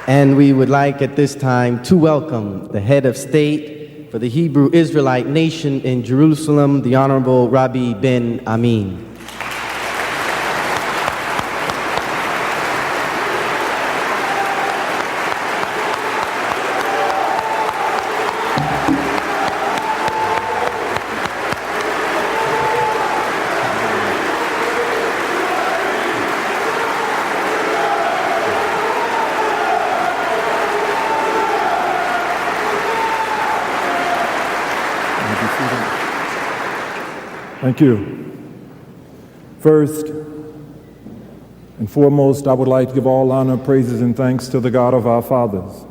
And we would like at this time to welcome the head of state for the Hebrew Israelite nation in Jerusalem, the Honorable Rabbi Ben Amin. Thank you. First and foremost, I would like to give all honor, praises, and thanks to the God of our fathers,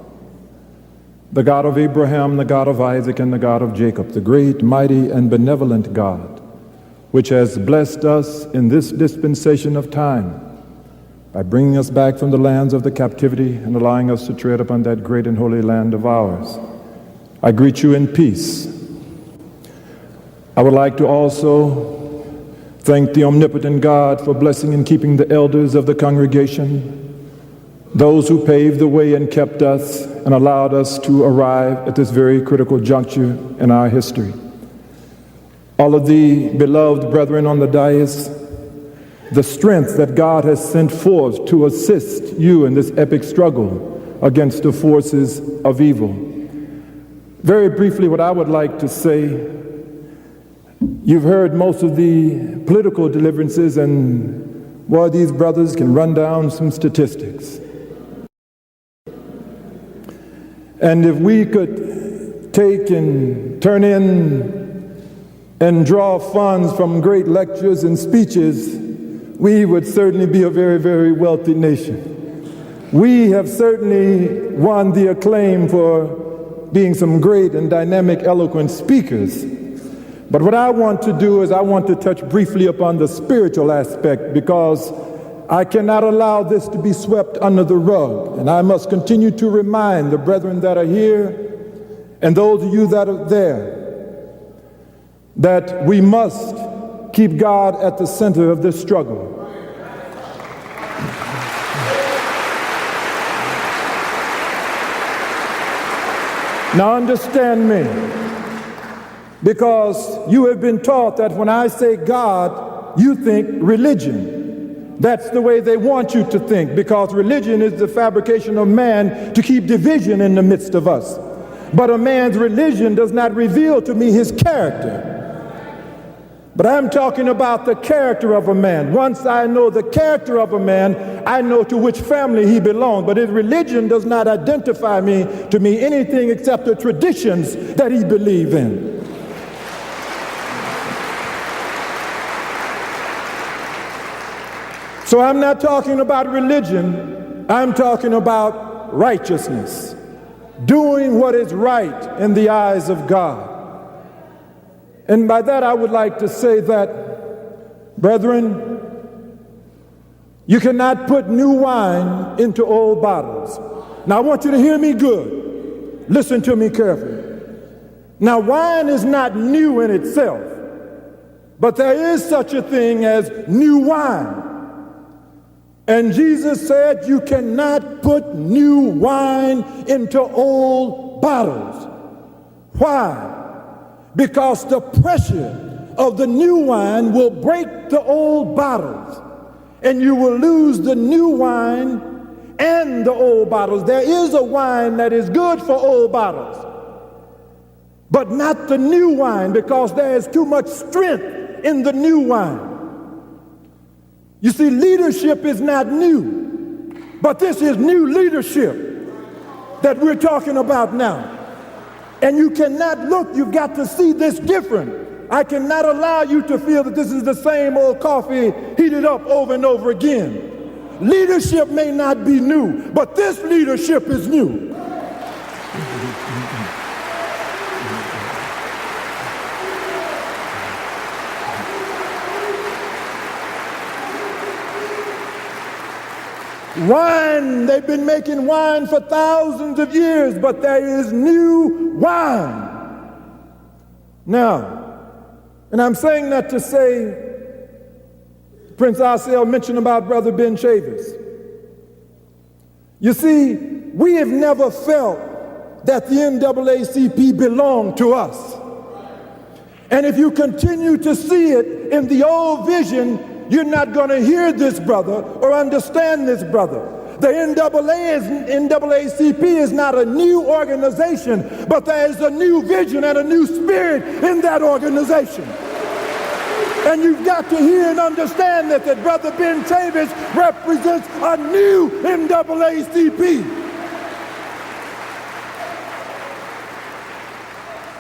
the God of Abraham, the God of Isaac, and the God of Jacob, the great, mighty, and benevolent God, which has blessed us in this dispensation of time by bringing us back from the lands of the captivity and allowing us to tread upon that great and holy land of ours. I greet you in peace. I would like to also thank the omnipotent God for blessing and keeping the elders of the congregation, those who paved the way and kept us and allowed us to arrive at this very critical juncture in our history. All of the beloved brethren on the dais, the strength that God has sent forth to assist you in this epic struggle against the forces of evil. Very briefly, what I would like to say, you've heard most of the political deliverances, and boy, these brothers can run down some statistics. And if we could take and turn in and draw funds from great lectures and speeches, we would certainly be a very, very wealthy nation. We have certainly won the acclaim for being some great and dynamic, eloquent speakers. But what I want to do is I want to touch briefly upon the spiritual aspect, because I cannot allow this to be swept under the rug. And I must continue to remind the brethren that are here and those of you that are there that we must keep God at the center of this struggle. Now understand me. Because you have been taught that when I say God, you think religion. That's the way they want you to think, because religion is the fabrication of man to keep division in the midst of us. But a man's religion does not reveal to me his character. But I'm talking about the character of a man. Once I know the character of a man, I know to which family he belongs. But his religion does not identify to me anything except the traditions that he believes in. So I'm not talking about religion, I'm talking about righteousness, doing what is right in the eyes of God. And by that I would like to say that, brethren, you cannot put new wine into old bottles. Now I want you to hear me good. Listen to me carefully. Now wine is not new in itself, but there is such a thing as new wine. And Jesus said you cannot put new wine into old bottles. Why? Because the pressure of the new wine will break the old bottles, and you will lose the new wine and the old bottles. There is a wine that is good for old bottles, but not the new wine, because there is too much strength in the new wine. You see, leadership is not new, but this is new leadership that we're talking about now. And you cannot look, you've got to see this different. I cannot allow you to feel that this is the same old coffee heated up over and over again. Leadership may not be new, but this leadership is new. Wine, they've been making wine for thousands of years, but there is new wine. Now, and I'm saying that to say, Prince Asel mentioned about Brother Ben Chavis. You see, We have never felt that the NAACP belonged to us. And if you continue to see it in the old vision, you're not going to hear this brother or understand this brother. The NAACP is not a new organization, but there is a new vision and a new spirit in that organization. And you've got to hear and understand that Brother Ben Chavis represents a new NAACP.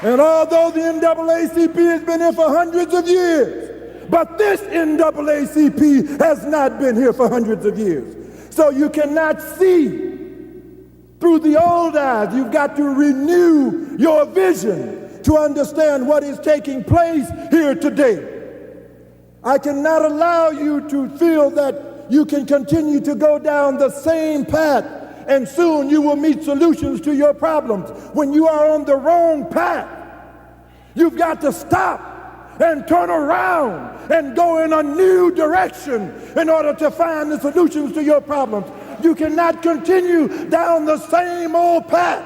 And although the NAACP has been here for hundreds of years, but this NAACP has not been here for hundreds of years. So you cannot see through the old eyes. You've got to renew your vision to understand what is taking place here today. I cannot allow you to feel that you can continue to go down the same path and soon you will meet solutions to your problems. When you are on the wrong path, you've got to stop and turn around and go in a new direction in order to find the solutions to your problems. You cannot continue down the same old path.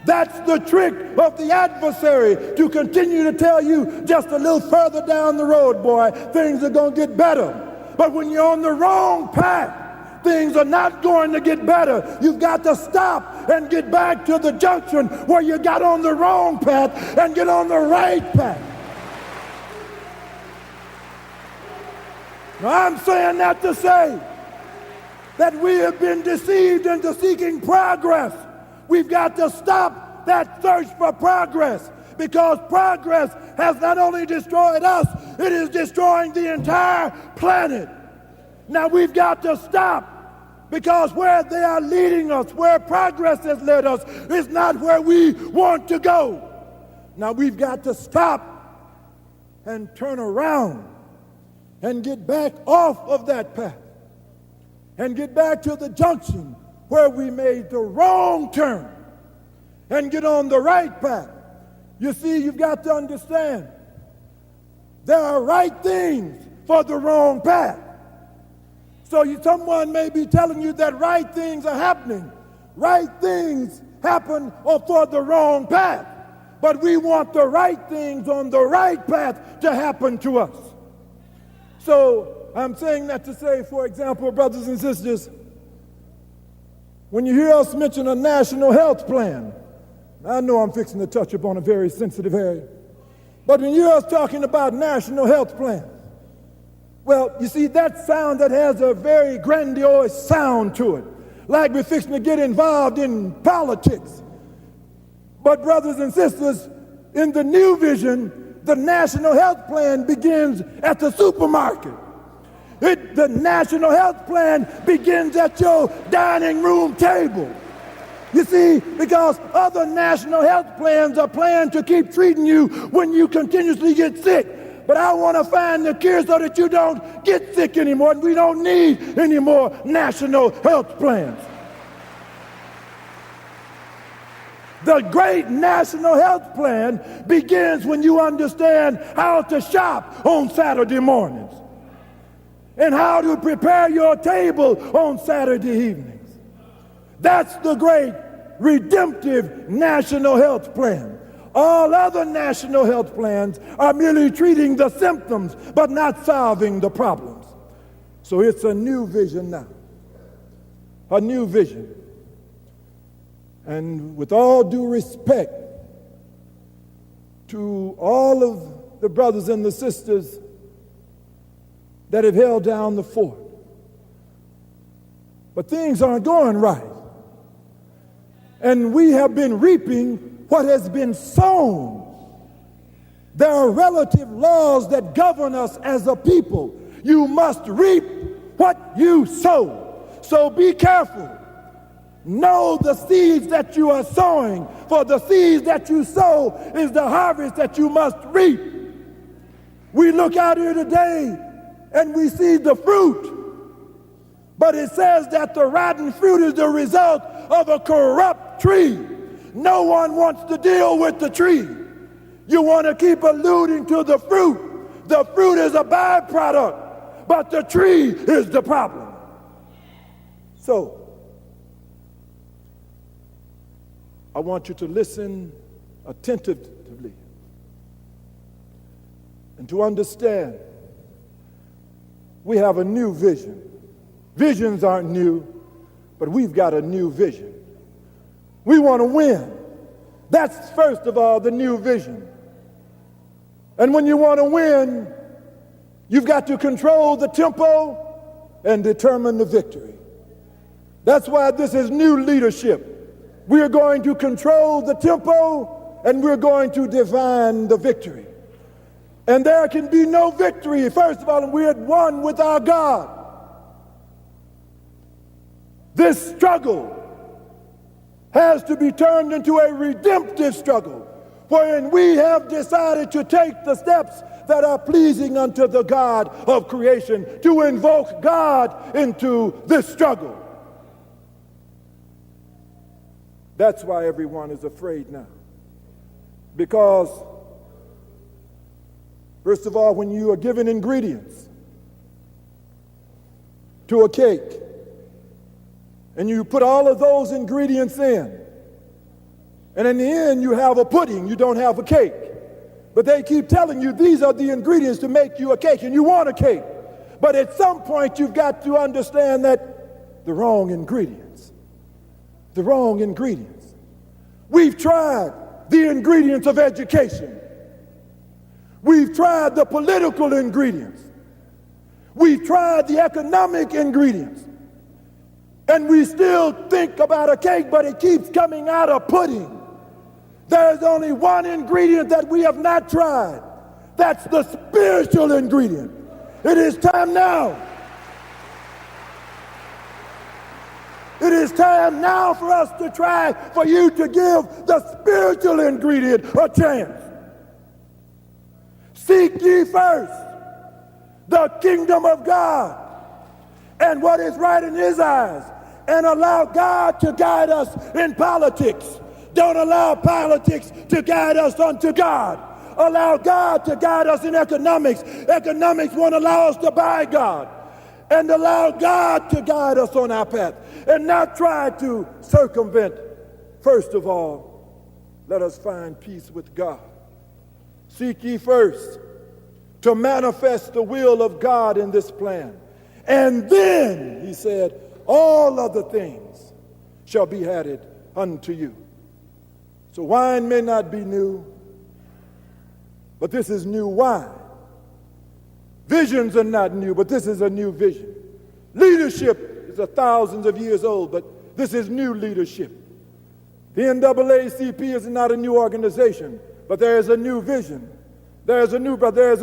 That's the trick of the adversary, to continue to tell you just a little further down the road, boy, things are going to get better. But when you're on the wrong path, things are not going to get better. You've got to stop and get back to the junction where you got on the wrong path and get on the right path. Now, I'm saying that to say that we have been deceived into seeking progress. We've got to stop that search for progress, because progress has not only destroyed us, it is destroying the entire planet. Now we've got to stop, because where they are leading us, where progress has led us, is not where we want to go. Now we've got to stop and turn around and get back off of that path and get back to the junction where we made the wrong turn and get on the right path. You see, you've got to understand, there are right things for the wrong path. So someone may be telling you that right things are happening. Right things happen for the wrong path. But we want the right things on the right path to happen to us. So I'm saying that to say, for example, brothers and sisters, when you hear us mention a national health plan, I know I'm fixing to touch upon a very sensitive area, but when you hear us talking about national health plan, well, you see, that sound, that has a very grandiose sound to it, like we're fixing to get involved in politics. But brothers and sisters, in the new vision, the national health plan begins at the supermarket. The national health plan begins at your dining room table. You see, because other national health plans are planned to keep treating you when you continuously get sick. But I want to find the cure so that you don't get sick anymore, and we don't need any more national health plans. The great national health plan begins when you understand how to shop on Saturday mornings and how to prepare your table on Saturday evenings. That's the great redemptive national health plan. All other national health plans are merely treating the symptoms but not solving the problems. So it's a new vision now. A new vision. And with all due respect to all of the brothers and the sisters that have held down the fort, but things aren't going right. And we have been reaping what has been sown. There are relative laws that govern us as a people. You must reap what you sow. So be careful. Know the seeds that you are sowing, for the seeds that you sow is the harvest that you must reap. We look out here today and we see the fruit, but it says that the rotten fruit is the result of a corrupt tree. No one wants to deal with the tree. You want to keep alluding to the fruit. The fruit is a byproduct, but the tree is the problem. So, I want you to listen attentively and to understand we have a new vision. Visions aren't new, but we've got a new vision. We want to win. That's, first of all, the new vision. And when you want to win, you've got to control the tempo and determine the victory. That's why this is new leadership. We are going to control the tempo and we're going to define the victory. And there can be no victory, first of all, and we're at one with our God. This struggle has to be turned into a redemptive struggle, wherein we have decided to take the steps that are pleasing unto the God of creation, to invoke God into this struggle. That's why everyone is afraid now. Because, first of all, when you are given ingredients to a cake, and you put all of those ingredients in, and in the end you have a pudding, you don't have a cake. But they keep telling you these are the ingredients to make you a cake, and you want a cake. But at some point you've got to understand that the wrong ingredients. The wrong ingredients. We've tried the ingredients of education. We've tried the political ingredients. We've tried the economic ingredients. And we still think about a cake, but it keeps coming out of pudding. There's only one ingredient that we have not tried. That's the spiritual ingredient. It is time now. It is time now for us to try, for you to give the spiritual ingredient a chance. Seek ye first the kingdom of God and what is right in his eyes, and allow God to guide us in politics. Don't allow politics to guide us unto God. Allow God to guide us in economics. Economics won't allow us to buy God. And allow God to guide us on our path. And not try to circumvent. First of all, let us find peace with God. Seek ye first to manifest the will of God in this plan. And then, he said, all other things shall be added unto you. So wine may not be new, but this is new wine. Visions are not new, but this is a new vision. Leadership is thousands of years old, but this is new leadership. The NAACP is not a new organization, but there is a new vision. There is a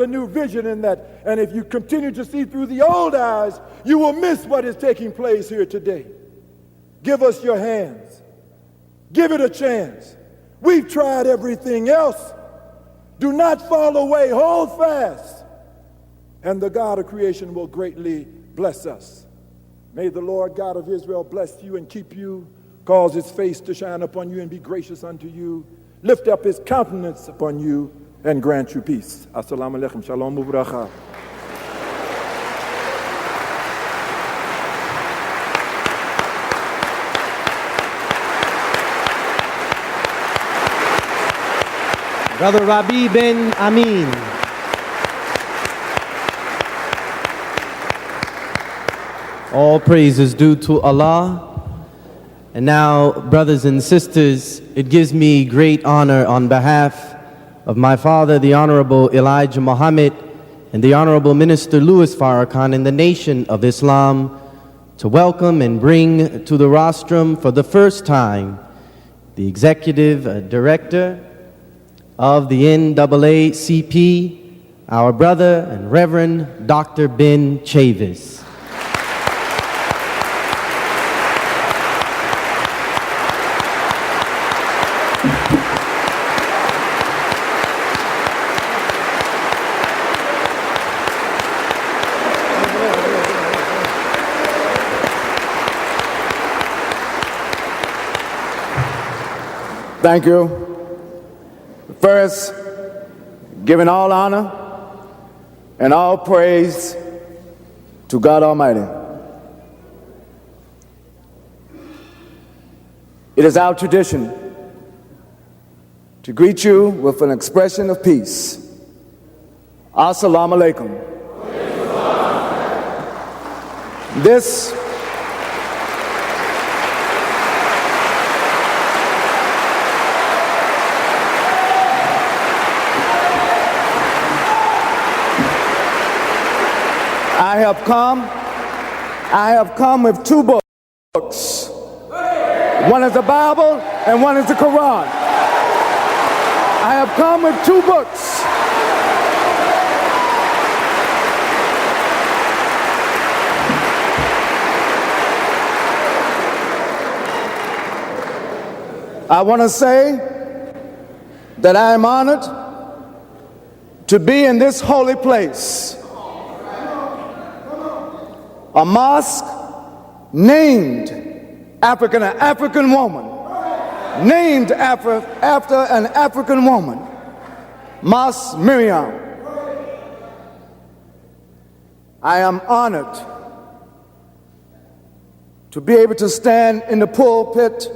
new vision in that. And if you continue to see through the old eyes, you will miss what is taking place here today. Give us your hands. Give it a chance. We've tried everything else. Do not fall away. Hold fast. And the God of creation will greatly bless us. May the Lord God of Israel bless you and keep you, cause his face to shine upon you and be gracious unto you, lift up his countenance upon you, and grant you peace. Assalamu alaikum. Shalom uvracha. Brother Rabi bin Amin. All praise is due to Allah. And now, brothers and sisters, it gives me great honor on behalf of my father, the Honorable Elijah Muhammad, and the Honorable Minister Louis Farrakhan in the Nation of Islam, to welcome and bring to the rostrum for the first time the Executive Director of the NAACP, our brother and Reverend Dr. Ben Chavis. Thank you. First, giving all honor and all praise to God Almighty. It is our tradition to greet you with an expression of peace. Assalamu alaikum. This I have come with two books. One is the Bible and one is the Quran. I have come with two books. I want to say that I am honored to be in this holy place. A mosque named after an African woman, named after an African woman, Mosque Miriam. I am honored to be able to stand in the pulpit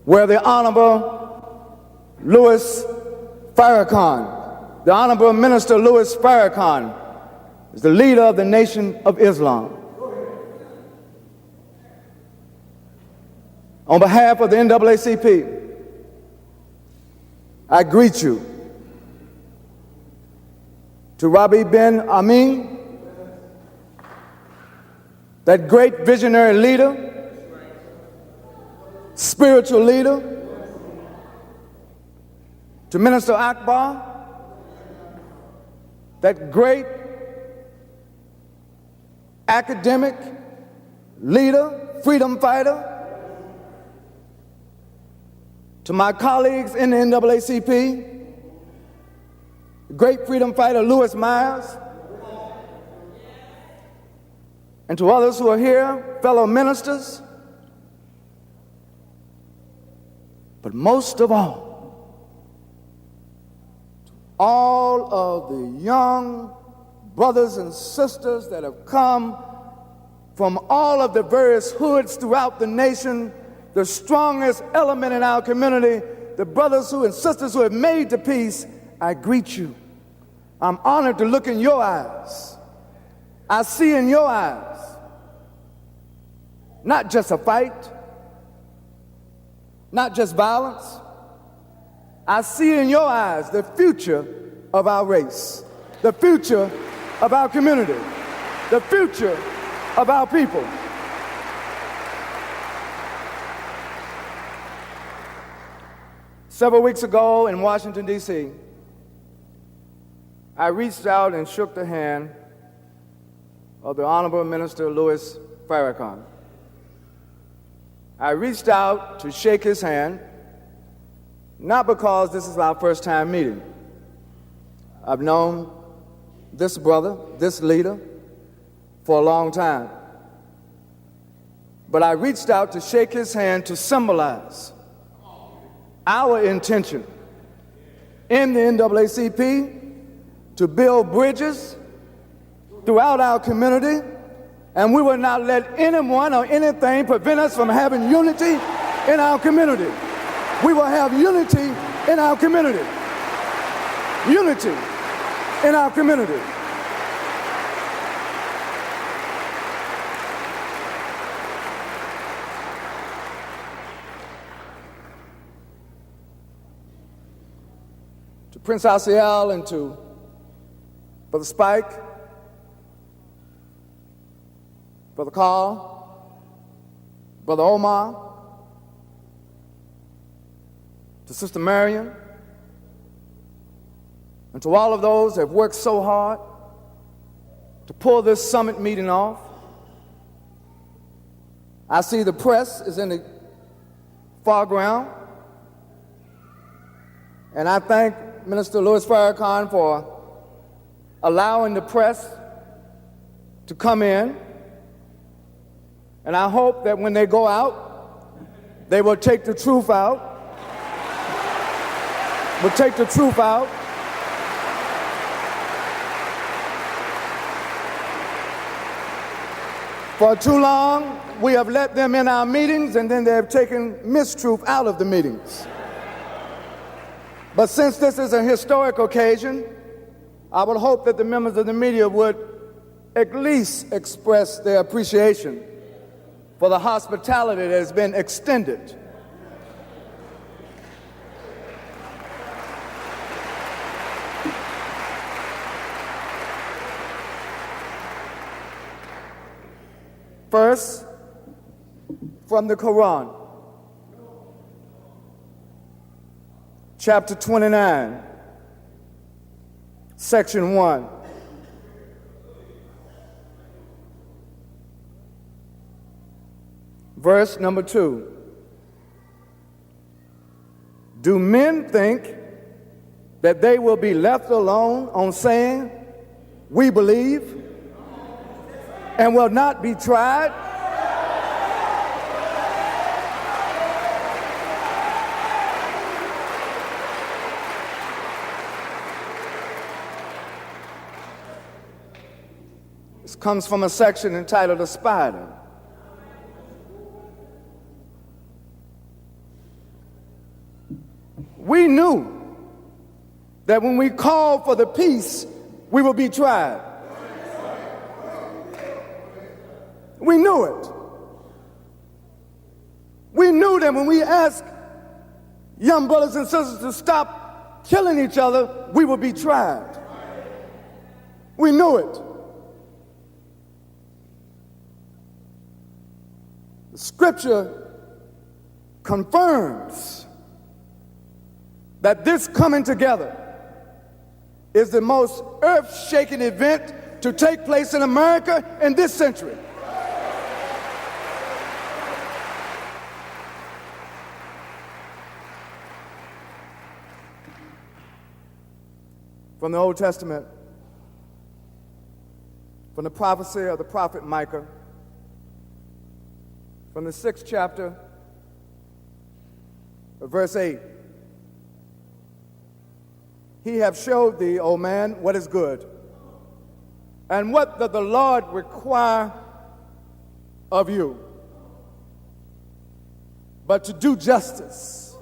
where the Honorable Louis Farrakhan, the Honorable Minister Louis Farrakhan, is the leader of the Nation of Islam. On behalf of the NAACP, I greet you. To Rabi bin Amin, that great visionary leader, spiritual leader, to Minister Akbar, that great academic leader, freedom fighter, to my colleagues in the NAACP, great freedom fighter Louis Myers, and to others who are here, fellow ministers, but most of all of the young brothers and sisters that have come from all of the various hoods throughout the nation, the strongest element in our community, the brothers and sisters who have made the peace, I greet you. I'm honored to look in your eyes. I see in your eyes not just a fight, not just violence. I see in your eyes the future of our race, the future of our community, the future of our people. Several weeks ago in Washington, D.C., I reached out and shook the hand of the Honorable Minister Louis Farrakhan. I reached out to shake his hand, not because this is our first time meeting. I've known this brother, this leader, for a long time. But I reached out to shake his hand to symbolize our intention in the NAACP to build bridges throughout our community, and we will not let anyone or anything prevent us from having unity in our community. We will have unity in our community. Unity in our community. To Prince Asiel and to Brother Spike, Brother Carl, Brother Omar, to Sister Marion, and to all of those that have worked so hard to pull this summit meeting off. I see the press is in the foreground, and I thank Minister Louis Farrakhan for allowing the press to come in, and I hope that when they go out, they will take the truth out, For too long, we have let them in our meetings, and then they have taken mistruth out of the meetings. But since this is a historic occasion, I would hope that the members of the media would at least express their appreciation for the hospitality that has been extended. First, from the Quran, chapter 29, section 1. Verse number 2. Do men think that they will be left alone on saying, "We believe," and will not be tried? This comes from a section entitled "The Spider." We knew that when we called for the peace, we would be tried. We knew it. We knew that when we asked young brothers and sisters to stop killing each other, we would be tried. We knew it. The scripture confirms that this coming together is the most earth-shaking event to take place in America in this century. From the Old Testament, from the prophecy of the prophet Micah, from the 6th chapter of verse 8. He have showed thee, O man, what is good, and what doth the Lord require of you, but to do justice,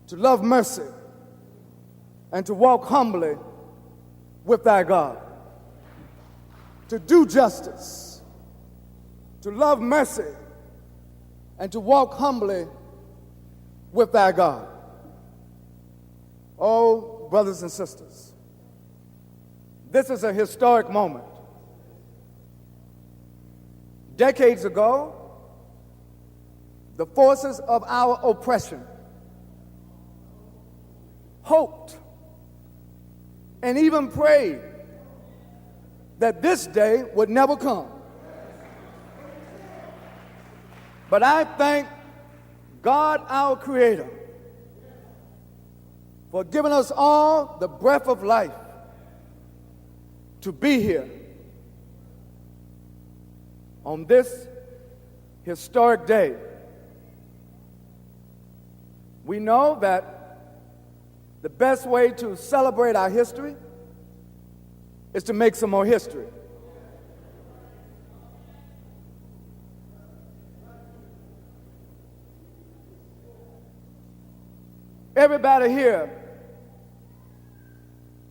to love mercy, and to walk humbly with thy God. To do justice, to love mercy, and to walk humbly with thy God. Oh, brothers and sisters, this is a historic moment. Decades ago, the forces of our oppression hoped and even prayed that this day would never come. But I thank God, our Creator, for giving us all the breath of life to be here on this historic day. We know that the best way to celebrate our history is to make some more history. Everybody here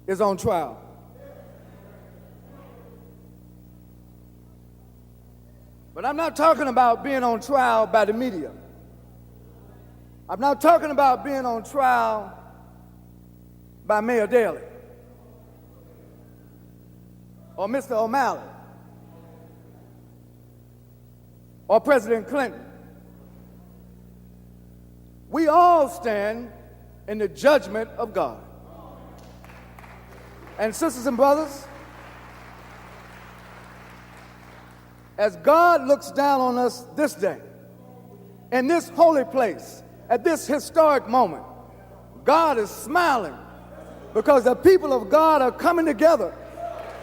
is on trial. But I'm not talking about being on trial by the media. I'm not talking about being on trial by Mayor Daley or Mr. O'Malley or President Clinton. We all stand in the judgment of God. And sisters and brothers, as God looks down on us this day, in this holy place, at this historic moment, God is smiling because the people of God are coming together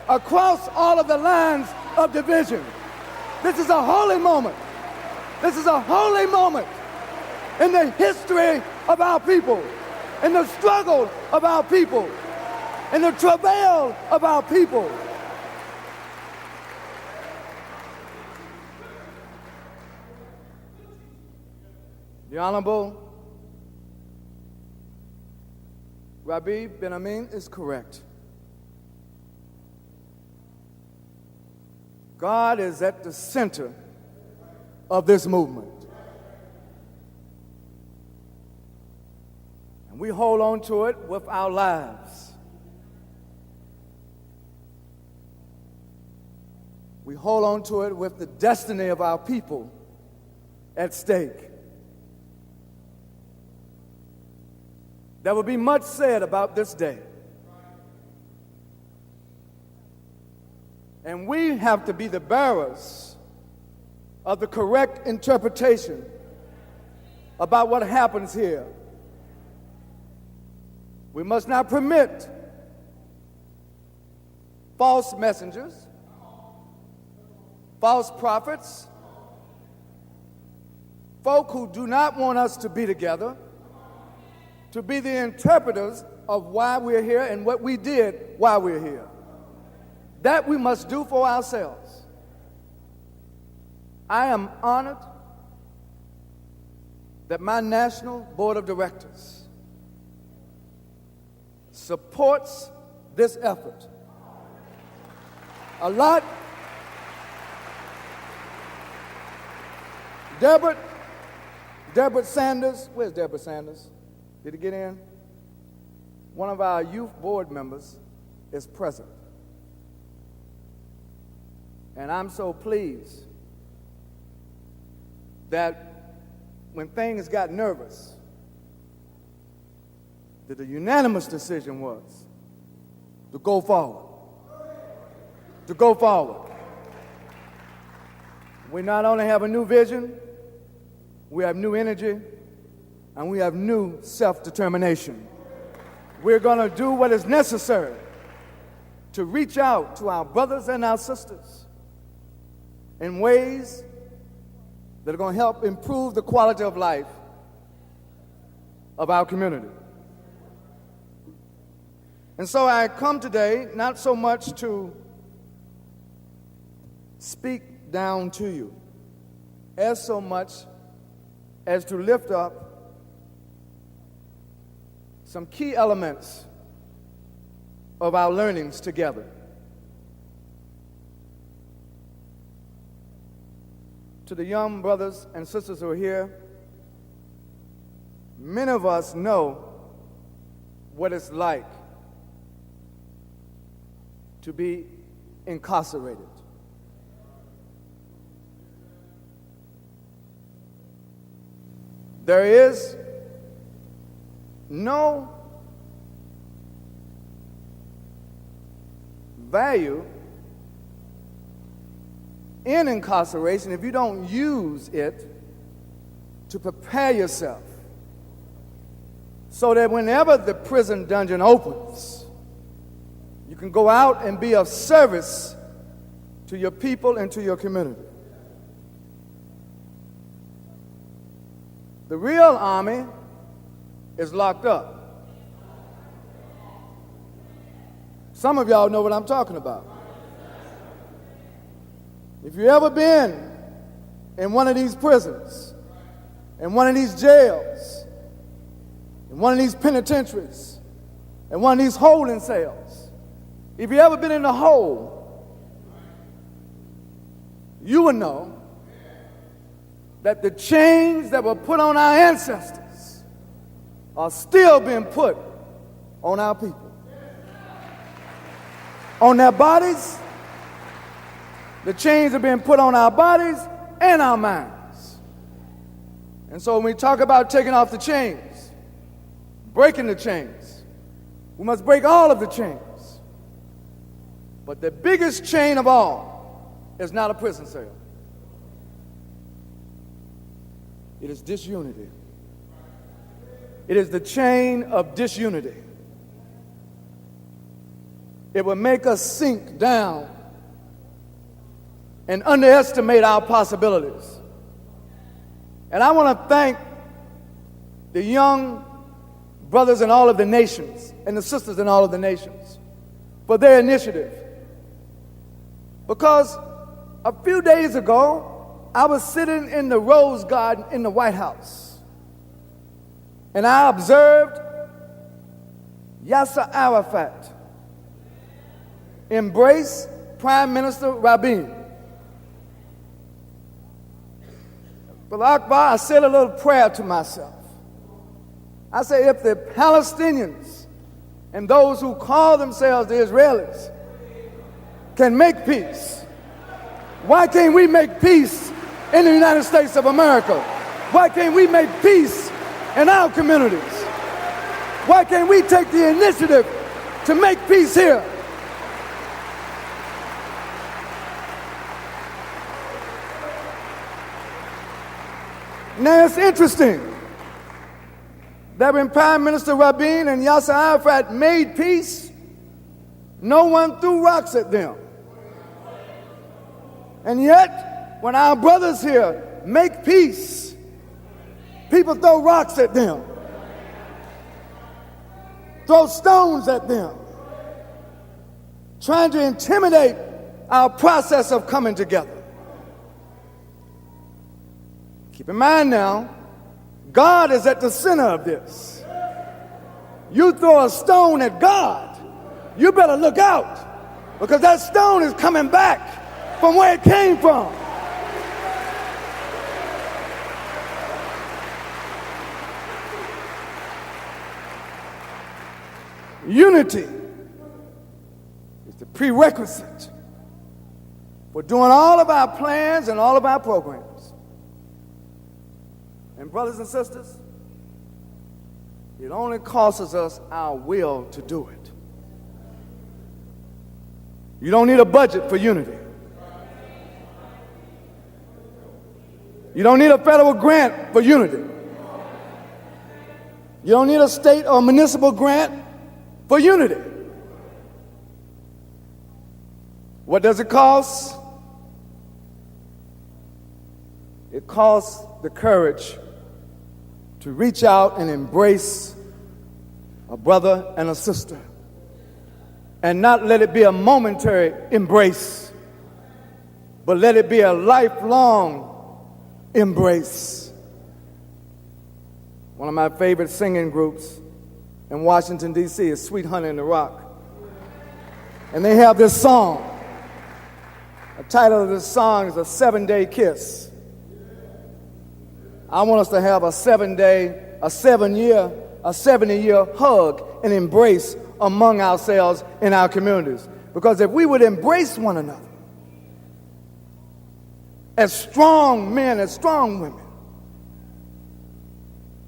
across all of the lines of division. This is a holy moment. This is a holy moment in the history of our people, in the struggle of our people, in the travail of our people. The Honorable Rabbi Ben Amin is correct. God is at the center of this movement. And we hold on to it with our lives. We hold on to it with the destiny of our people at stake. There will be much said about this day. And we have to be the bearers of the correct interpretation about what happens here. We must not permit false messengers, false prophets, folk who do not want us to be together, to be the interpreters of why we're here and what we did while we're here. That we must do for ourselves. I am honored that my National Board of Directors supports this effort. A lot. Deborah Sanders, where's Deborah Sanders? Did he get in? One of our youth board members is present. And I'm so pleased that when things got nervous, that the unanimous decision was to go forward. To go forward. We not only have a new vision, we have new energy, and we have new self-determination. We're going to do what is necessary to reach out to our brothers and our sisters in ways that are going to help improve the quality of life of our community. And so I come today not so much to speak down to you, as so much as to lift up some key elements of our learnings together. To the young brothers and sisters who are here, many of us know what it's like to be incarcerated. There is no value in incarceration if you don't use it to prepare yourself so that whenever the prison dungeon opens, you can go out and be of service to your people and to your community. The real army is locked up. Some of y'all know what I'm talking about. If you've ever been in one of these prisons, in one of these jails, in one of these penitentiaries, in one of these holding cells, if you've ever been in the hole, you will know that the chains that were put on our ancestors are still being put on our people. On their bodies, the chains are being put on our bodies and our minds. And so when we talk about taking off the chains, breaking the chains, we must break all of the chains. But the biggest chain of all is not a prison cell. It is disunity. It is the chain of disunity. It will make us sink down and underestimate our possibilities. And I want to thank the young brothers in all of the nations and the sisters in all of the nations for their initiative. Because a few days ago, I was sitting in the Rose Garden in the White House, and I observed Yasser Arafat embraced Prime Minister Rabin. Brother Akbar, I said a little prayer to myself. I say, if the Palestinians and those who call themselves the Israelis can make peace, why can't we make peace in the United States of America? Why can't we make peace in our communities? Why can't we take the initiative to make peace here? Now it's interesting that when Prime Minister Rabin and Yasser Arafat made peace, no one threw rocks at them. And yet, when our brothers here make peace, people throw rocks at them, throw stones at them, trying to intimidate our process of coming together. Keep in mind now, God is at the center of this. You throw a stone at God, you better look out, because that stone is coming back from where it came from. Unity is the prerequisite for doing all of our plans and all of our programs. And brothers and sisters, it only costs us our will to do it. You don't need a budget for unity. You don't need a federal grant for unity. You don't need a state or municipal grant for unity. What does it cost? It costs the courage to reach out and embrace a brother and a sister, and not let it be a momentary embrace, but let it be a lifelong embrace. One of my favorite singing groups in Washington, D.C. is Sweet Honey in the Rock. And they have this song. The title of this song is A 7-Day Kiss. I want us to have a 7-day, a 7-year, a 70-year hug and embrace among ourselves in our communities. Because if we would embrace one another as strong men, as strong women,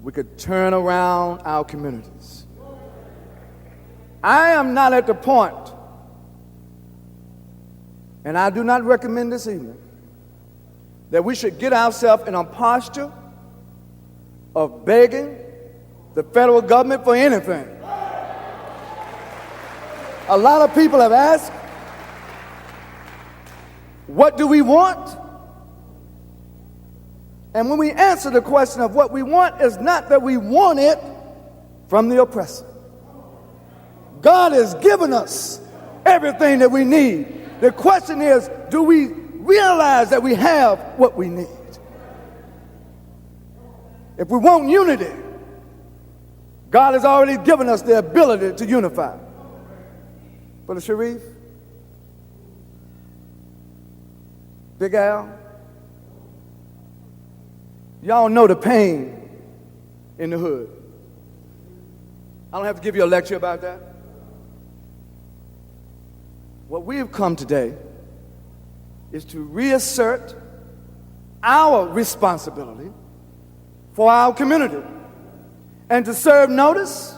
we could turn around our communities. I am not at the point, and I do not recommend this evening, that we should get ourselves in a posture of begging the federal government for anything. A lot of people have asked, what do we want? And when we answer the question of what we want, is not that we want it from the oppressor. God has given us everything that we need. The question is, do we realize that we have what we need? If we want unity, God has already given us the ability to unify. Brother Sharif, Big Al, y'all know the pain in the hood. I don't have to give you a lecture about that. What we have come today is to reassert our responsibility for our community and to serve notice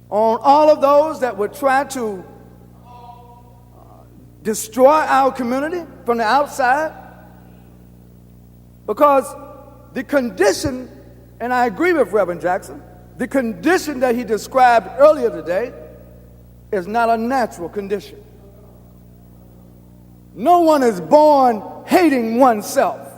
on all of those that would try to destroy our community from the outside. Because the condition, and I agree with Reverend Jackson, the condition that he described earlier today is not a natural condition. No one is born hating oneself.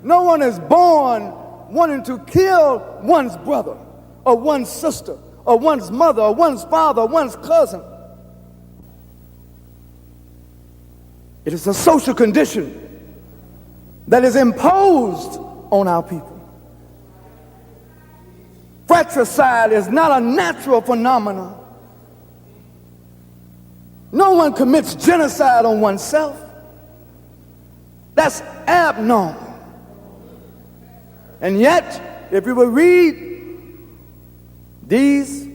No one is born wanting to kill one's brother or one's sister or one's mother or one's father or one's cousin. It is a social condition that is imposed on our people. fratricide is not a natural phenomenon. No one commits genocide on oneself. That's abnormal. And yet, if you will read these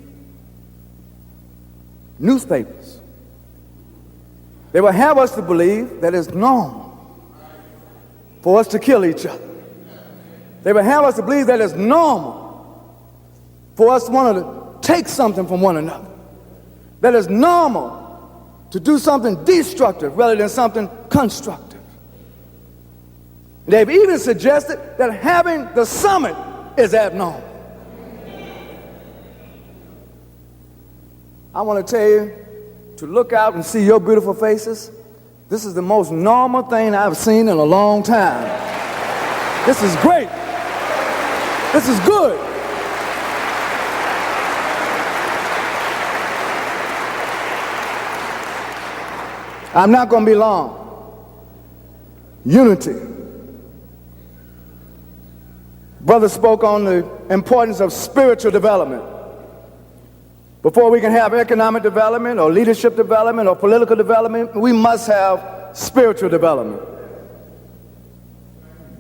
newspapers, they will have us to believe that it's normal for us to kill each other. They will have us to believe that it's normal for us to want to take something from one another. That it's normal to do something destructive rather than something constructive. They've even suggested that having the summit is abnormal. I want to tell you to look out and see your beautiful faces. This is the most normal thing I've seen in a long time. This is great. This is good. I'm not going to be long. Unity. Brother spoke on the importance of spiritual development. Before we can have economic development or leadership development or political development, we must have spiritual development.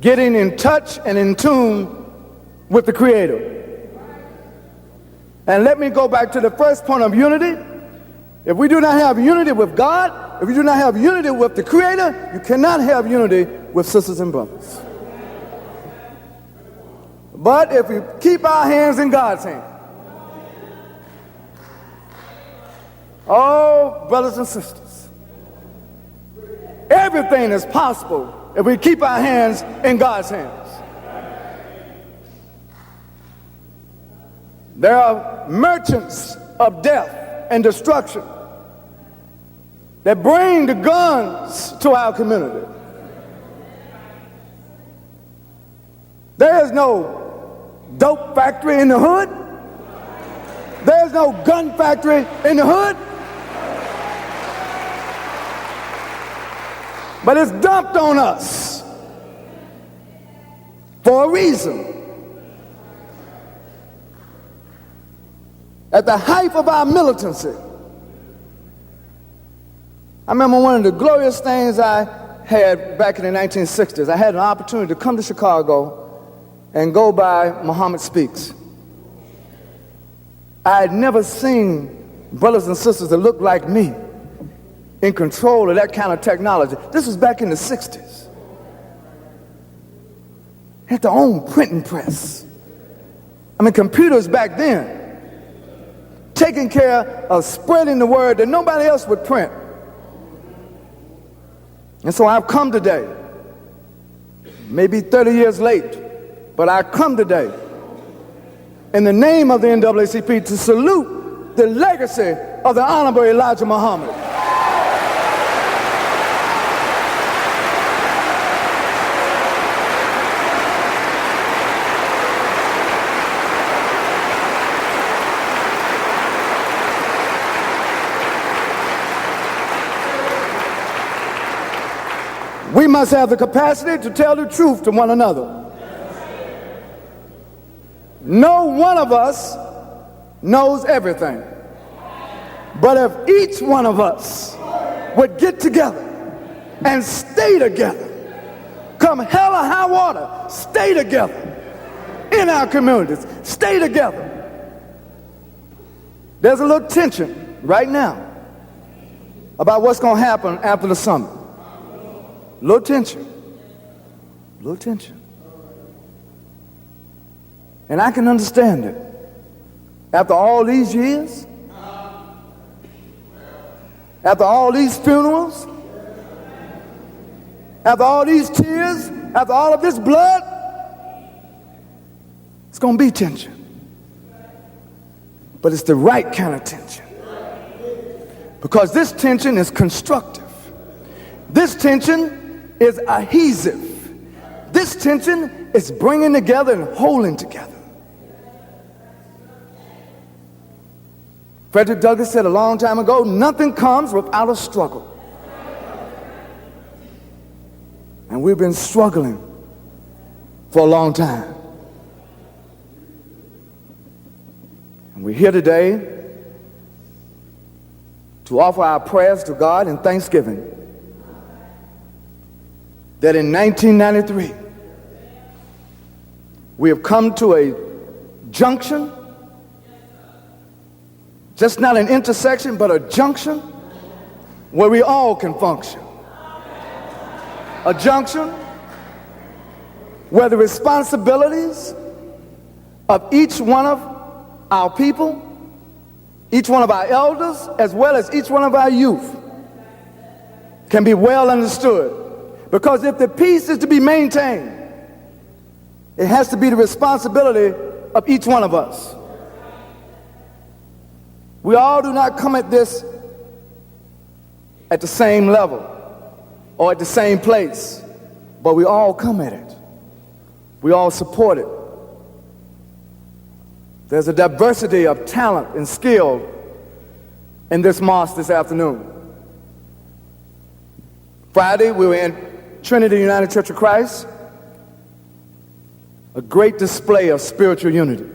Getting in touch and in tune with the Creator. And let me go back to the first point of unity. If we do not have unity with God, if we do not have unity with the Creator, you cannot have unity with sisters and brothers. But if we keep our hands in God's hand, oh, brothers and sisters, everything is possible if we keep our hands in God's hands. There are merchants of death and destruction that bring the guns to our community. There is no dope factory in the hood. There's no gun factory in the hood. But it's dumped on us for a reason. At the height of our militancy, I remember one of the glorious things I had back in the 1960s. I had an opportunity to come to Chicago and go by Muhammad Speaks. I had never seen brothers and sisters that looked like me in control of that kind of technology. This was back in the 60s. Had their own printing press. I mean, computers back then, taking care of spreading the word that nobody else would print. And so I've come today, maybe 30 years late, but I come today in the name of the NAACP to salute the legacy of the Honorable Elijah Muhammad. We must have the capacity to tell the truth to one another. No one of us knows everything. But if each one of us would get together and stay together, come hell or high water, stay together in our communities, stay together. There's a little tension right now about what's going to happen after the summit. Little tension. Little tension. And I can understand it. After all these years, after all these funerals, after all these tears, after all of this blood, it's going to be tension. But it's the right kind of tension. Because this tension is constructive. This tension is adhesive. This tension is bringing together and holding together. Frederick Douglass said a long time ago, nothing comes without a struggle. And we've been struggling for a long time. We're here today to offer our prayers to God in thanksgiving that in 1993 we have come to a junction, just not an intersection, but a junction where we all can function. A junction where the responsibilities of each one of our people, each one of our elders, as well as each one of our youth can be well understood. Because if the peace is to be maintained, it has to be the responsibility of each one of us. We all do not come at this at the same level or at the same place, but we all come at it. We all support it. There's a diversity of talent and skill in this mosque this afternoon. Friday, we were in Trinity United Church of Christ, a great display of spiritual unity.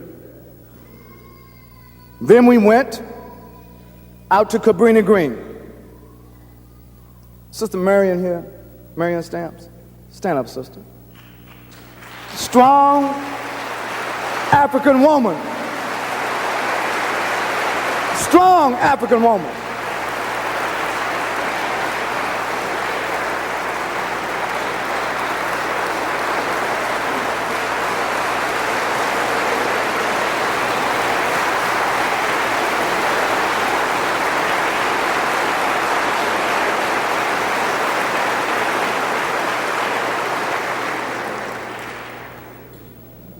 Then we went out to Cabrini Green. Sister Marion here, Marion Stamps. Stand up, sister. Strong African woman. Strong African woman.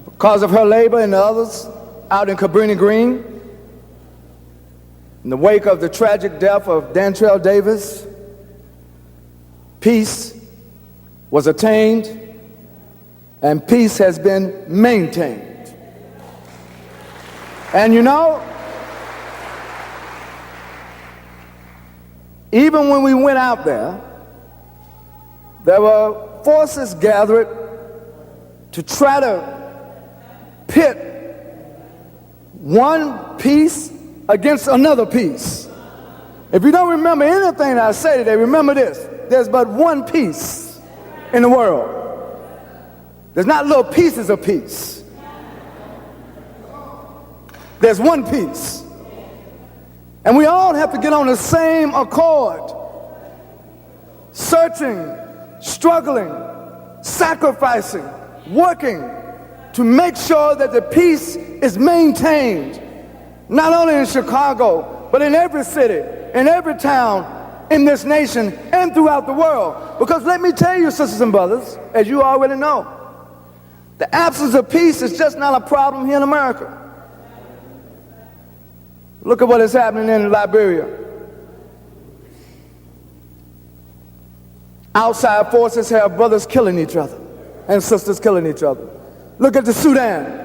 Because of her labor and the others out in Cabrini Green, in the wake of the tragic death of Dantrell Davis, peace was attained and peace has been maintained. And you know, even when we went out there were forces gathered to try to pit one piece against another piece. If you don't remember anything I say today, remember this. There's but one piece in the world. There's not little pieces of peace. There's one piece. And we all have to get on the same accord. Searching, struggling, sacrificing, working to make sure that the peace is maintained, not only in Chicago, but in every city, in every town, in this nation, and throughout the world. Because let me tell you, sisters and brothers, as you already know, the absence of peace is just not a problem here in America. Look at what is happening in Liberia. Outside forces have brothers killing each other and sisters killing each other. Look at the Sudan.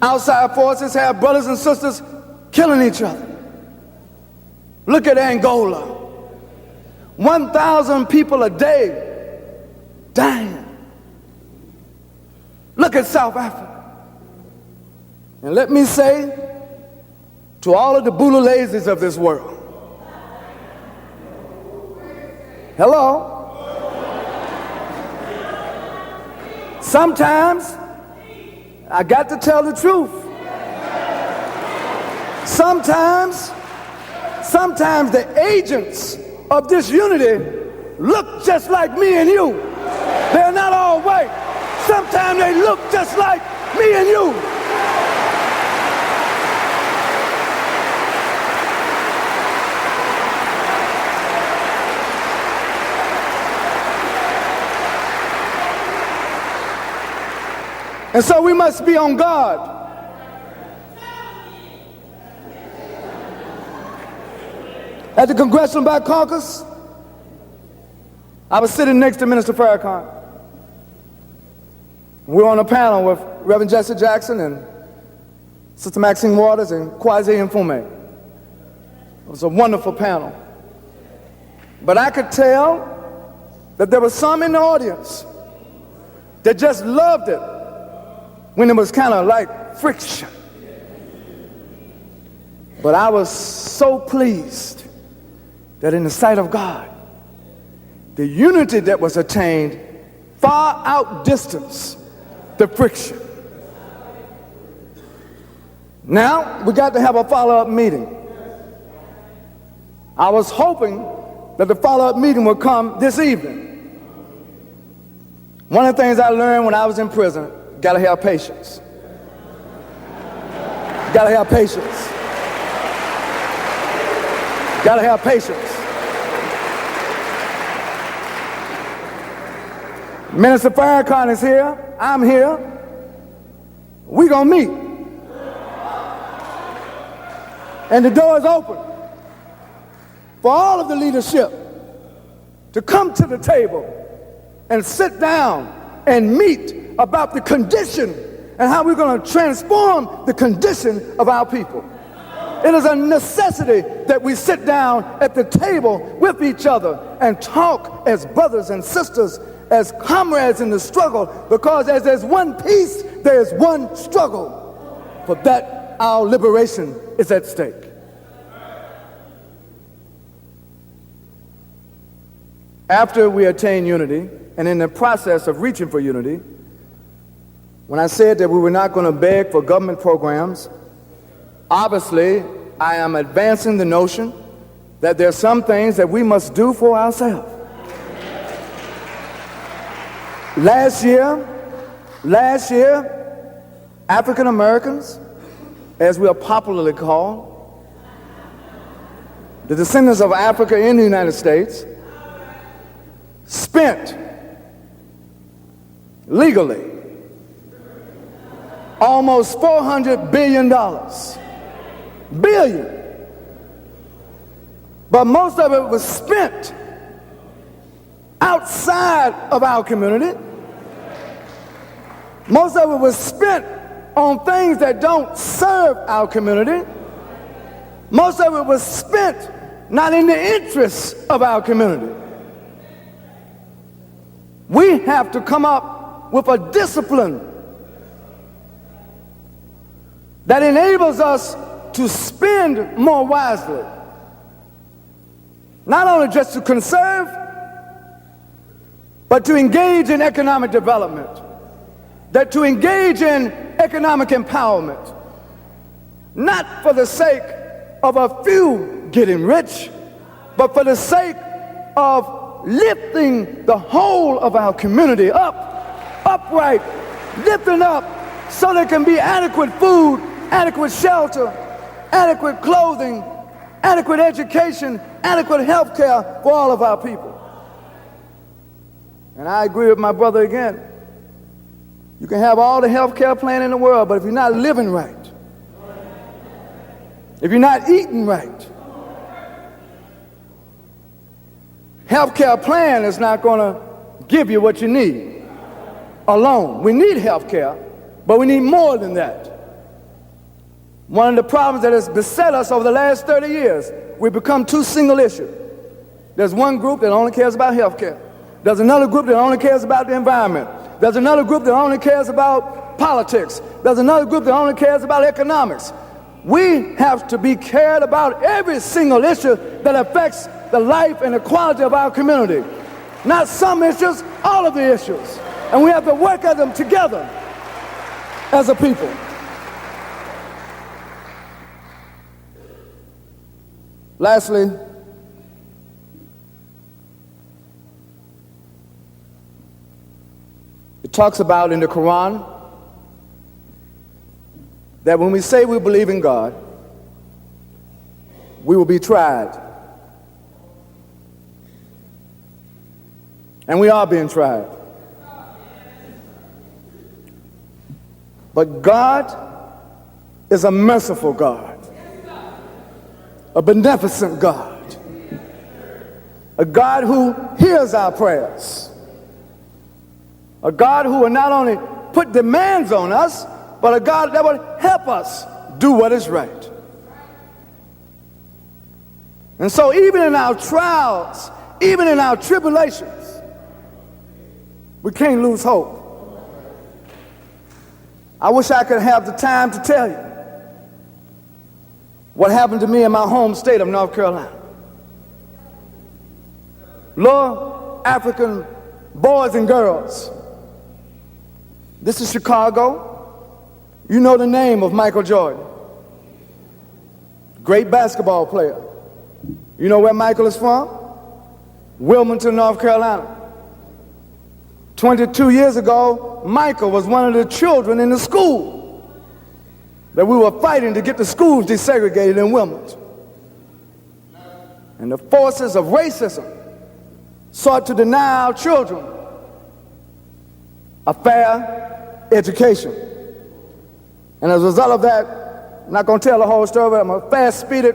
Outside forces have brothers and sisters killing each other. Look at Angola. 1,000 people a day dying. Look at South Africa. And let me say to all of the Bulalazes of this world, hello. Sometimes I got to tell the truth. Sometimes the agents of this unity look just like me and you. They're not all white. Sometimes they look just like me and you. And so we must be on guard. At the Congressional Black Caucus, I was sitting next to Minister Farrakhan. We were on a panel with Reverend Jesse Jackson and Sister Maxine Waters and Kwasi Mfume. It was a wonderful panel. But I could tell that there were some in the audience that just loved it when it was kind of like friction. But I was so pleased that in the sight of God, the unity that was attained far outdistanced the friction. Now, we got to have a follow-up meeting. I was hoping that the follow-up meeting would come this evening. One of the things I learned when I was in prison, gotta have patience. Gotta have patience. Gotta have patience. Minister Farrakhan is here. I'm here. We're gonna meet. And the door is open for all of the leadership to come to the table and sit down and meet about the condition and how we're going to transform the condition of our people. It is a necessity that we sit down at the table with each other and talk as brothers and sisters, as comrades in the struggle, because as there's one peace, there's one struggle. For that, our liberation is at stake. After we attain unity, and in the process of reaching for unity, when I said that we were not going to beg for government programs, obviously I am advancing the notion that there are some things that we must do for ourselves. Last year, African Americans, as we are popularly called, the descendants of Africa in the United States, spent legally almost $400 billion. But most of it was spent outside of our community. Most of it was spent on things that don't serve our community. Most of it was spent not in the interests of our community. We have to come up with a discipline that enables us to spend more wisely. Not only just to conserve, but to engage in economic development, that to engage in economic empowerment, not for the sake of a few getting rich, but for the sake of lifting the whole of our community upright, lifting up so there can be adequate food, adequate shelter, adequate clothing, adequate education, adequate health care for all of our people. And I agree with my brother again. You can have all the health care plan in the world, but if you're not living right, if you're not eating right, health care plan is not going to give you what you need alone. We need health care, but we need more than that. One of the problems that has beset us over the last 30 years, we've become too single issue. There's one group that only cares about health care. There's another group that only cares about the environment. There's another group that only cares about politics. There's another group that only cares about economics. We have to be cared about every single issue that affects the life and the quality of our community. Not some issues, all of the issues. And we have to work at them together as a people. Lastly, it talks about in the Quran that when we say we believe in God, we will be tried. And we are being tried. But God is a merciful God, a beneficent God, a God who hears our prayers, a God who will not only put demands on us, but a God that will help us do what is right. And so even in our trials, even in our tribulations, we can't lose hope. I wish I could have the time to tell you. what happened to me in my home state of North Carolina. Little African boys and girls. This is Chicago. You know the name of Michael Jordan. Great basketball player. You know where Michael is from? Wilmington, North Carolina. 22 years ago, Michael was one of the children in the school that we were fighting to get the schools desegregated in Wilmington. And the forces of racism sought to deny our children a fair education. And as a result of that, I'm not going to tell the whole story, but I'm fast-speeded.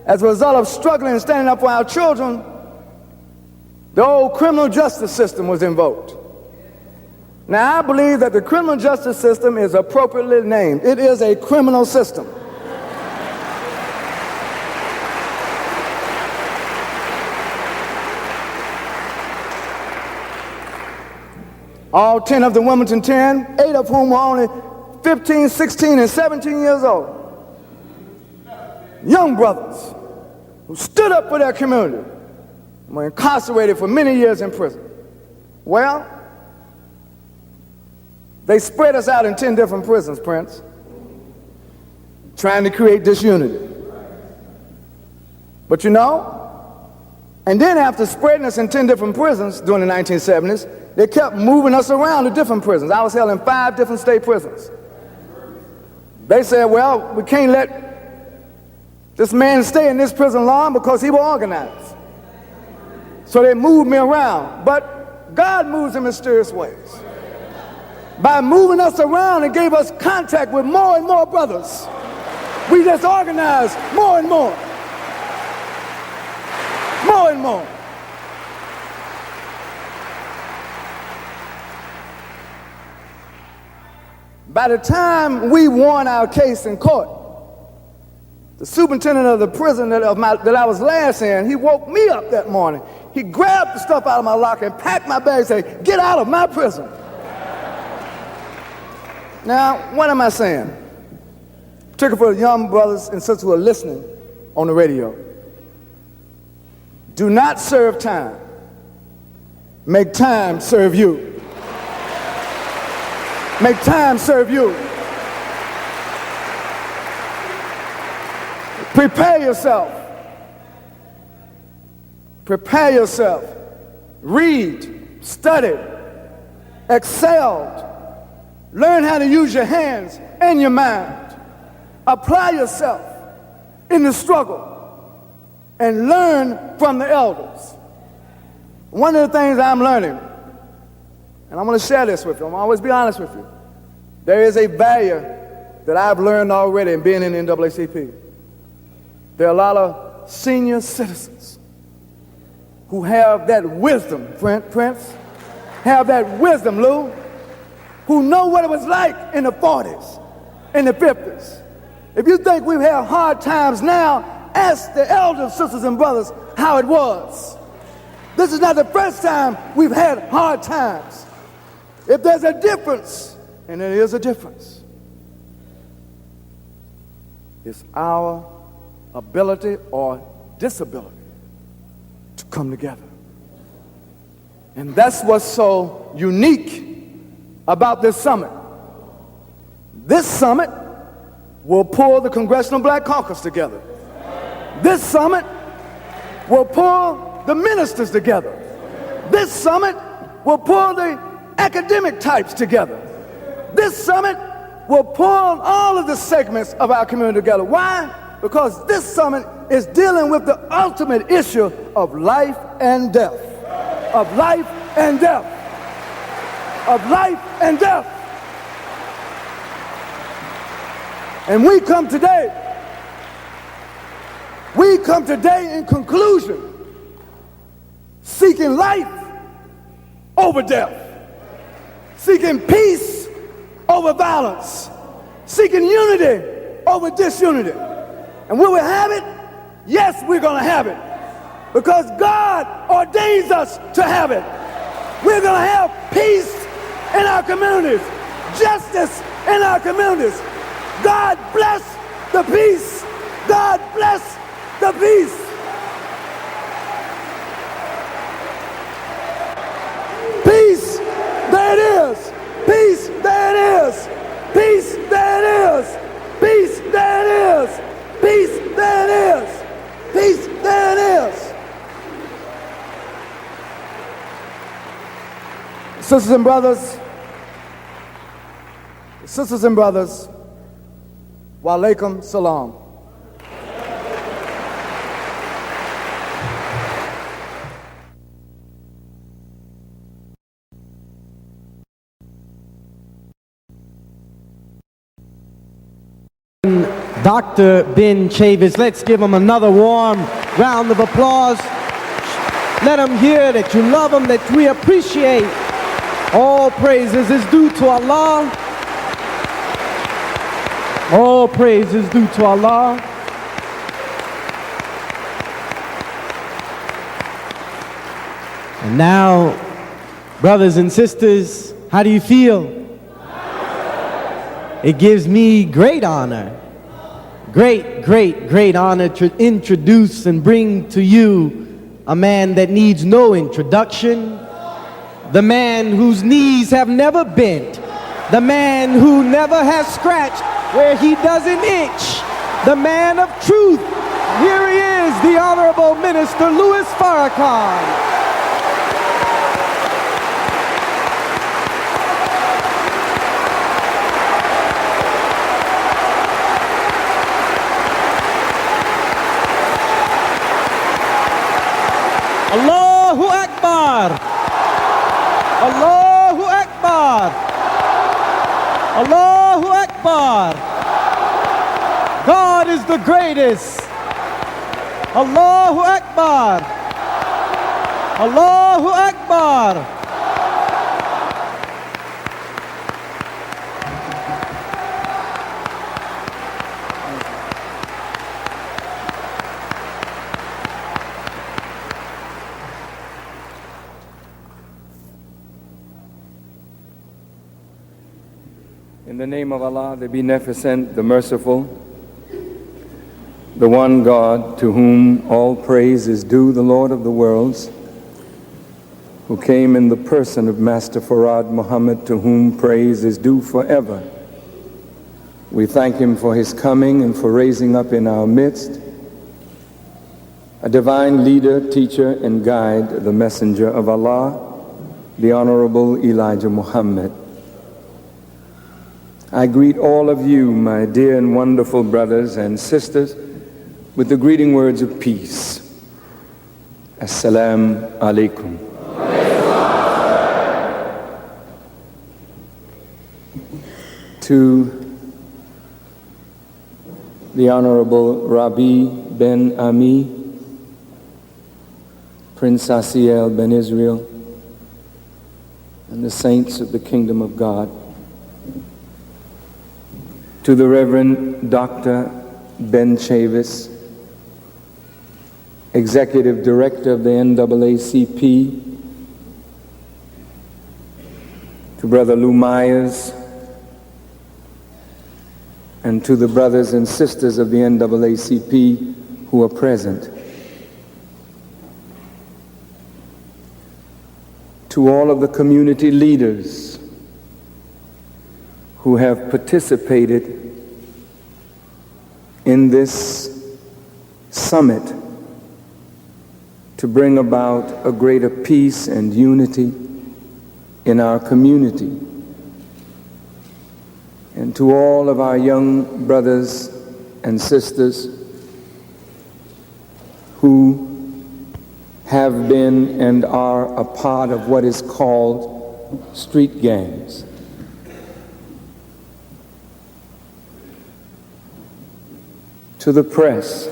As a result of struggling and standing up for our children, the old criminal justice system was invoked. Now, I believe that the criminal justice system is appropriately named. It is a criminal system. All 10 of the Wilmington 10, 8 of whom were only 15, 16, and 17 years old. Young brothers who stood up for their community and were incarcerated for many years in prison. Well, they spread us out in 10 different prisons, Prince, trying to create disunity. But you know, and then after spreading us in 10 different prisons during the 1970s, they kept moving us around to different prisons. I was held in 5 different state prisons. They said, well, we can't let this man stay in this prison long because he was organized. So they moved me around. But God moves in mysterious ways. By moving us around and gave us contact with more and more brothers, we just organized more and more. More and more. By the time we won our case in court, the superintendent of the prison that I was last in, he woke me up that morning. He grabbed the stuff out of my locker and packed my bag and said, "Get out of my prison." Now, what am I saying? Particularly for young brothers and sisters who are listening on the radio. Do not serve time. Make time serve you. Make time serve you. Prepare yourself. Prepare yourself. Read, study, excelled. Learn how to use your hands and your mind. Apply yourself in the struggle and learn from the elders. One of the things I'm learning, and I'm going to share this with you, I'm going to always be honest with you. There is a value that I've learned already in being in the NAACP. There are a lot of senior citizens who have that wisdom, Prince, have that wisdom, Lou, who know what it was like in the 40s, in the 50s. If you think we've had hard times now, ask the elder sisters and brothers how it was. This is not the first time we've had hard times. If there's a difference, and there is a difference, it's our ability or disability to come together. And that's what's so unique about this summit. This summit will pull the Congressional Black Caucus together. This summit will pull the ministers together. This summit will pull the academic types together. This summit will pull all of the segments of our community together. Why? Because this summit is dealing with the ultimate issue of life and death. Of life and death. Of life and death. And we come today in conclusion, seeking life over death, seeking peace over violence, seeking unity over disunity. And will we have it? Yes, we're going to have it. Because God ordains us to have it. We're going to have peace in our communities, justice in our communities. God bless the peace God bless the peace. Peace, there it is. Peace, there it is. Peace, there it is. Peace, there it is. Peace, there it is. Peace, there it is. Sisters and brothers, wa alaikum salam. Dr. Ben Chavis, let's give him another warm round of applause. Let him hear that you love him, that we appreciate. All praises is due to Allah. All praise is due to Allah. And now, brothers and sisters, how do you feel? It gives me great honor, great honor to introduce and bring to you a man that needs no introduction, the man whose knees have never bent, the man who never has scratched where he doesn't itch, the man of truth. Here he is, the Honorable Minister Louis Farrakhan. Allahu Akbar! Allahu Akbar! Allahu Akbar! God is the greatest! Allahu Akbar! Allahu Akbar! In the name of Allah, the Beneficent, the Merciful, the one God to whom all praise is due, the Lord of the worlds, who came in the person of Master Farad Muhammad, to whom praise is due forever. We thank him for his coming and for raising up in our midst a divine leader, teacher, and guide, the messenger of Allah, the Honorable Elijah Muhammad. I greet all of you, my dear and wonderful brothers and sisters, with the greeting words of peace. Assalamu alaikum. To the Honorable Rabi Ben Ami, Prince Asiel Ben Israel, and the saints of the Kingdom of God. To the Reverend Dr. Ben Chavis, Executive Director of the NAACP, to Brother Lou Myers, and to the brothers and sisters of the NAACP who are present. To all of the community leaders who have participated in this summit to bring about a greater peace and unity in our community. And to all of our young brothers and sisters who have been and are a part of what is called street gangs. To the press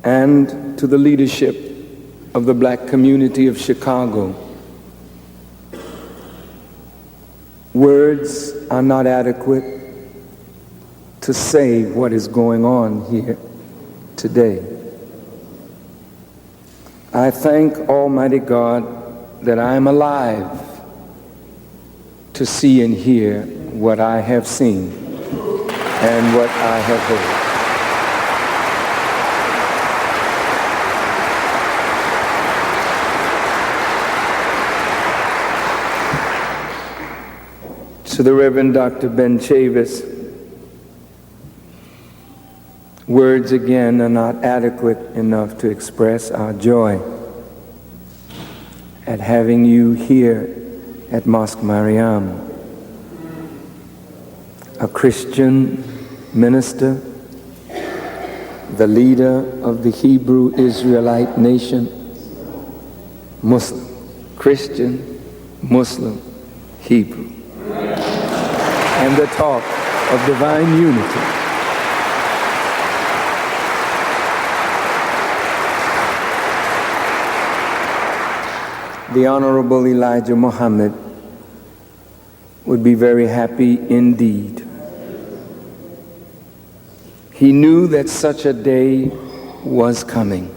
and to the leadership of the black community of Chicago, words are not adequate to say what is going on here today. I thank Almighty God that I am alive to see and hear what I have seen. and what I have heard. To the Reverend Dr. Ben Chavis, words again are not adequate enough to express our joy at having you here at Mosque Mariam, a Christian minister, the leader of the Hebrew Israelite nation, Muslim, Christian, Muslim, Hebrew, and the talk of divine unity. The Honorable Elijah Muhammad would be very happy indeed. He knew that such a day was coming.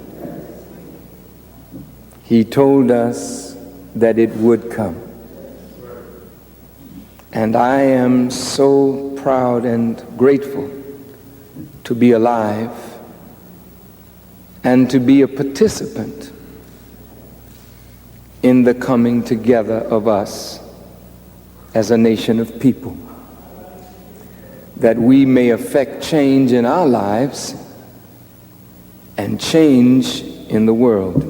He told us that it would come. And I am so proud and grateful to be alive and to be a participant in the coming together of us as a nation of people, that we may affect change in our lives and change in the world.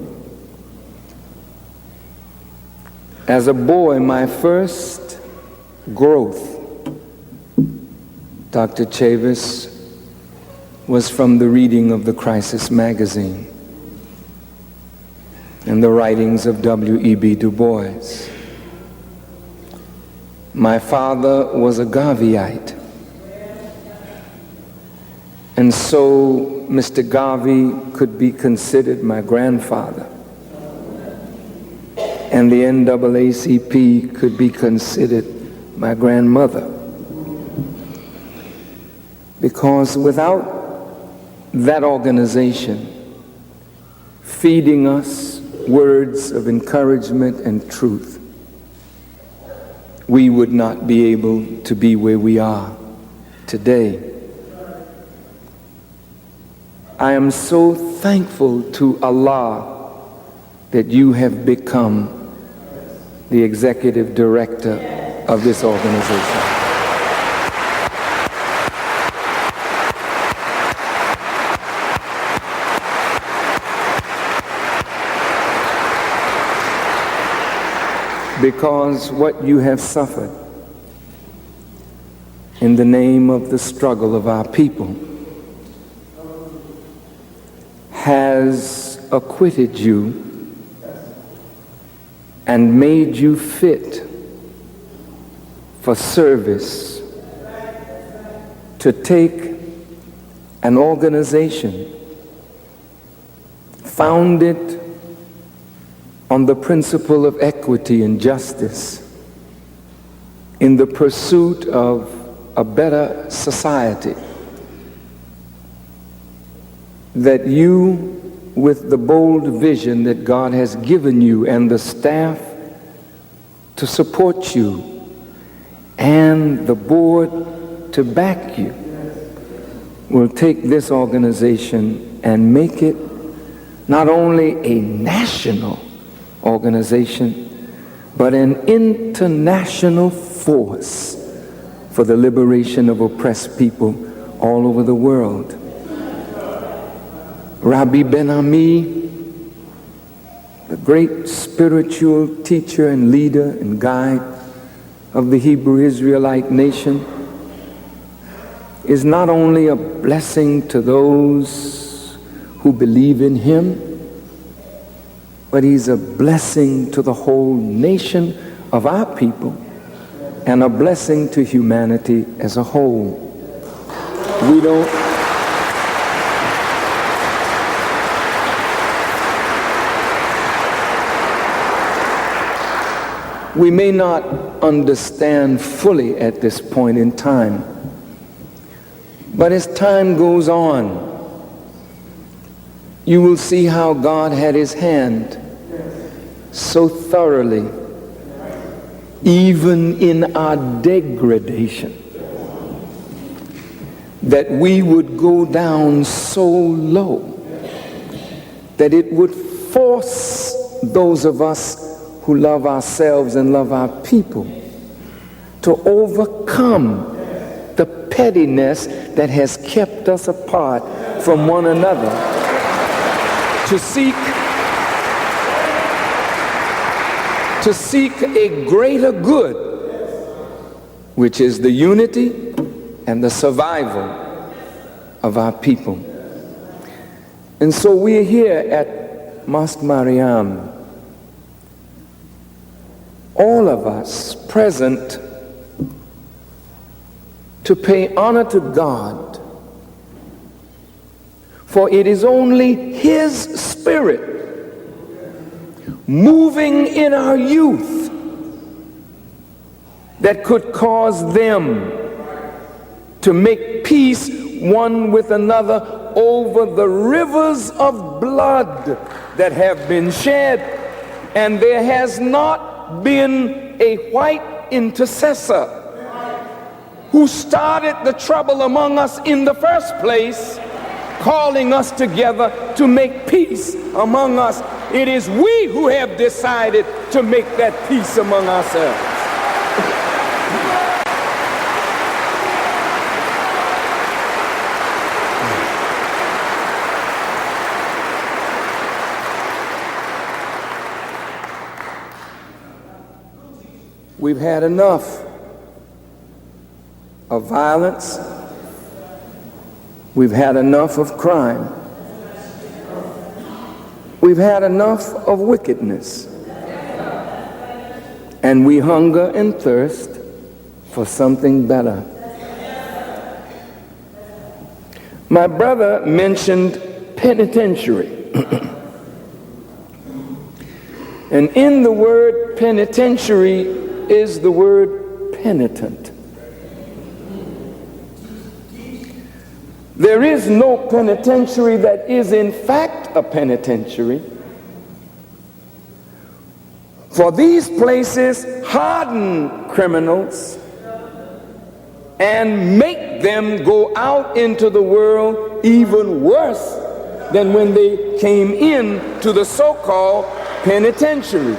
As a boy, my first growth, Dr. Chavis, was from the reading of the Crisis magazine and the writings of W.E.B. Du Bois. My father was a Garveyite, and so Mr. Garvey could be considered my grandfather, and the NAACP could be considered my grandmother, because without that organization feeding us words of encouragement and truth, we would not be able to be where we are today. I am so thankful to Allah that you have become the executive director of this organization. Because what you have suffered in the name of the struggle of our people has acquitted you and made you fit for service to take an organization founded on the principle of equity and justice in the pursuit of a better society, that you, with the bold vision that God has given you and the staff to support you and the board to back you, will take this organization and make it not only a national organization, but an international force for the liberation of oppressed people all over the world. Rabbi Ben-Ami, the great spiritual teacher and leader and guide of the Hebrew Israelite nation, is not only a blessing to those who believe in him, but he's a blessing to the whole nation of our people and a blessing to humanity as a whole. We may not understand fully at this point in time, but as time goes on, you will see how God had his hand so thoroughly, even in our degradation, that we would go down so low that it would force those of us who love ourselves and love our people to overcome the pettiness that has kept us apart from one another, to seek a greater good, which is the unity and the survival of our people. And so we're here at Mosque Mariam, all of us present to pay honor to God, for it is only His Spirit moving in our youth that could cause them to make peace one with another over the rivers of blood that have been shed. And there has not been a white intercessor who started the trouble among us in the first place, calling us together to make peace among us. It is we who have decided to make that peace among ourselves. We've had enough of violence. We've had enough of crime. We've had enough of wickedness. And we hunger and thirst for something better. My brother mentioned penitentiary. And in the word penitentiary is the word penitent. There is no penitentiary that is in fact a penitentiary, for these places harden criminals and make them go out into the world even worse than when they came in to the so-called penitentiary.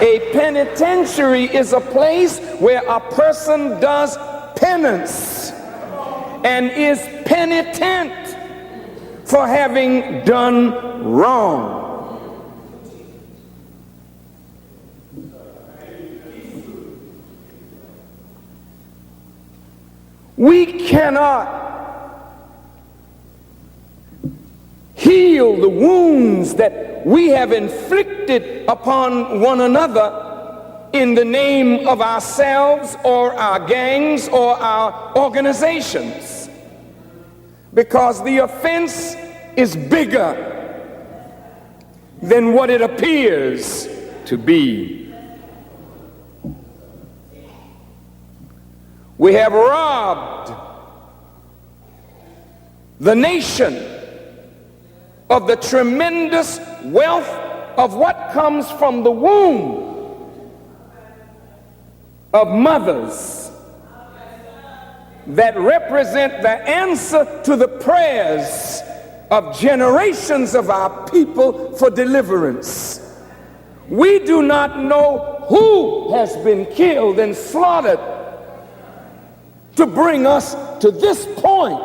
A penitentiary is a place where a person does penance and is penitent for having done wrong. We cannot heal the wounds that we have inflicted upon one another in the name of ourselves or our gangs or our organizations, because the offense is bigger than what it appears to be. We have robbed the nation of the tremendous wealth of what comes from the womb of mothers that represent the answer to the prayers of generations of our people for deliverance. We do not know who has been killed and slaughtered to bring us to this point.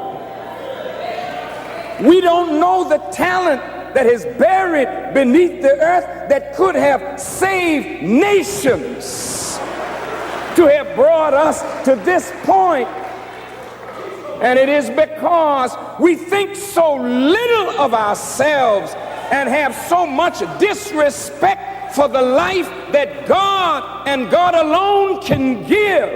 We don't know the talent that is buried beneath the earth that could have saved nations to have brought us to this point. And it is because we think so little of ourselves and have so much disrespect for the life that God and God alone can give,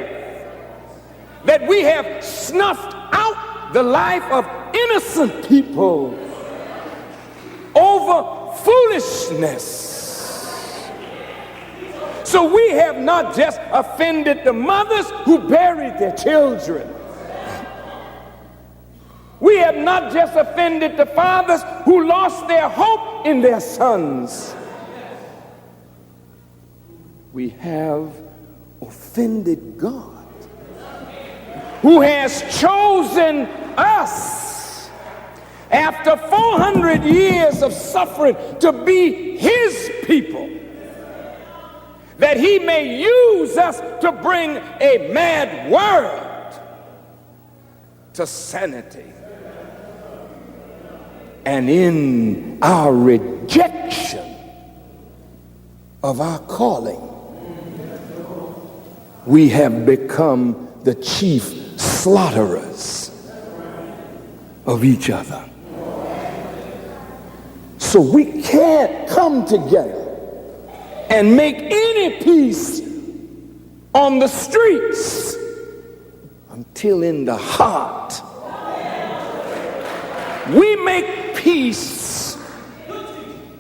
that we have snuffed out the life of innocent people over foolishness. So we have not just offended the mothers who buried their children. We have not just offended the fathers who lost their hope in their sons. We have offended God, who has chosen us, after 400 years of suffering, to be his people, that he may use us to bring a mad world to sanity. And in our rejection of our calling, we have become the chief slaughterers of each other. So we can't come together and make any peace on the streets until in the heart we make peace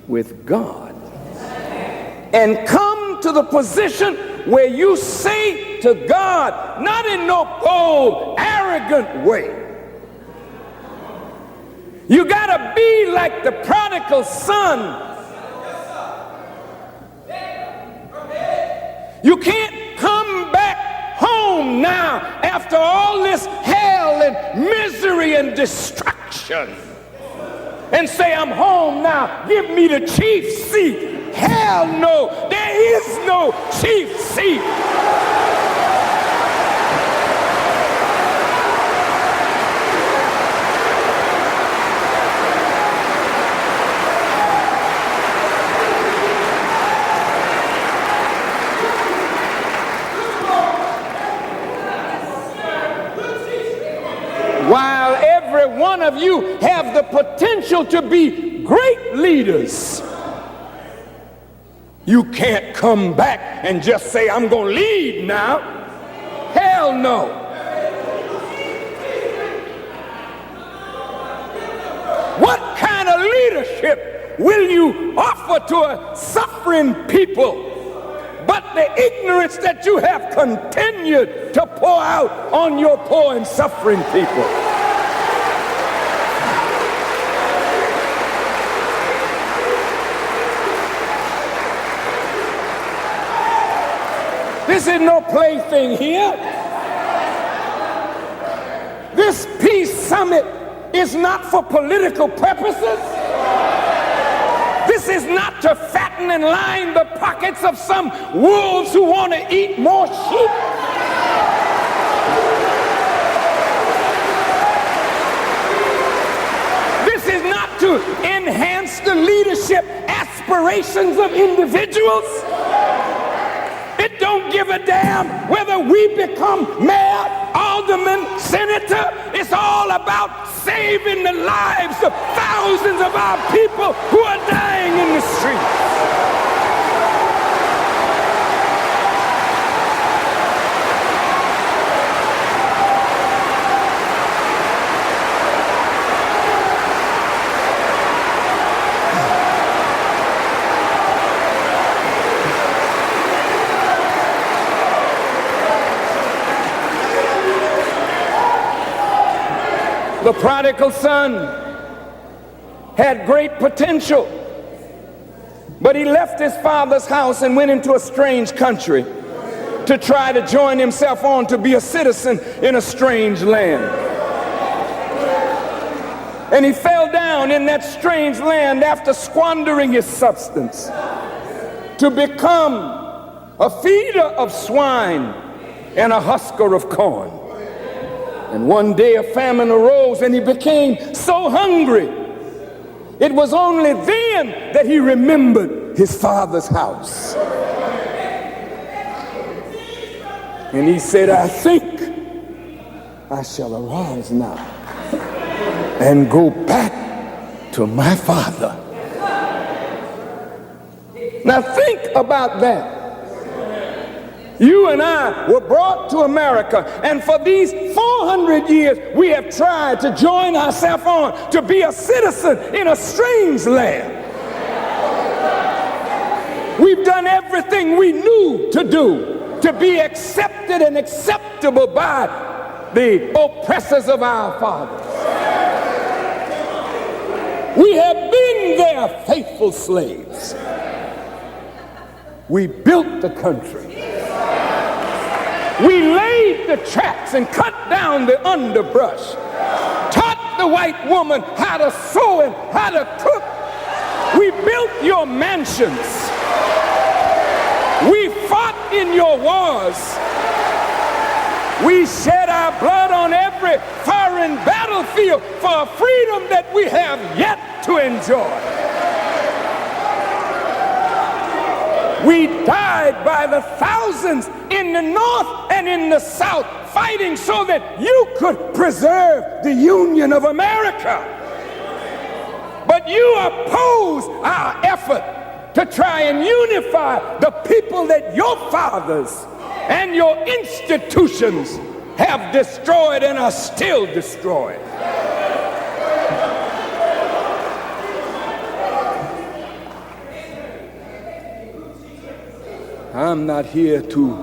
with God and come to the position where you say to God, not in no bold, arrogant way. You gotta be like the prodigal son. You can't come back home now after all this hell and misery and destruction and say, I'm home now, give me the chief seat. Hell no, there is no chief seat. While every one of you have the potential to be great leaders, you can't come back and just say, I'm going to lead now. Hell no. What kind of leadership will you offer to a suffering people but the ignorance that you have continued to pour out on your poor and suffering people? This is no plaything here. This peace summit is not for political purposes. This is not to fatten and line the pockets of some wolves who want to eat more sheep. This is not to enhance the leadership aspirations of individuals. It don't give a damn whether we become mayor, alderman, senator. It's all about saving the lives of thousands of our people who are dying in the streets. The prodigal son had great potential, but he left his father's house and went into a strange country to try to join himself on to be a citizen in a strange land. And he fell down in that strange land after squandering his substance to become a feeder of swine and a husker of corn. And one day a famine arose and he became so hungry. It was only then that he remembered his father's house. And he said, I think I shall arise now and go back to my father. Now think about that. You and I were brought to America, and for these 400 years, we have tried to join ourselves on to be a citizen in a strange land. We've done everything we knew to do to be accepted and acceptable by the oppressors of our fathers. We have been their faithful slaves. We built the country. We laid the tracks and cut down the underbrush, taught the white woman how to sew and how to cook. We built your mansions. We fought in your wars. We shed our blood on every foreign battlefield for a freedom that we have yet to enjoy. We died by the thousands in the north and in the south, fighting so that you could preserve the Union of America. But you oppose our effort to try and unify the people that your fathers and your institutions have destroyed and are still destroyed. I'm not here to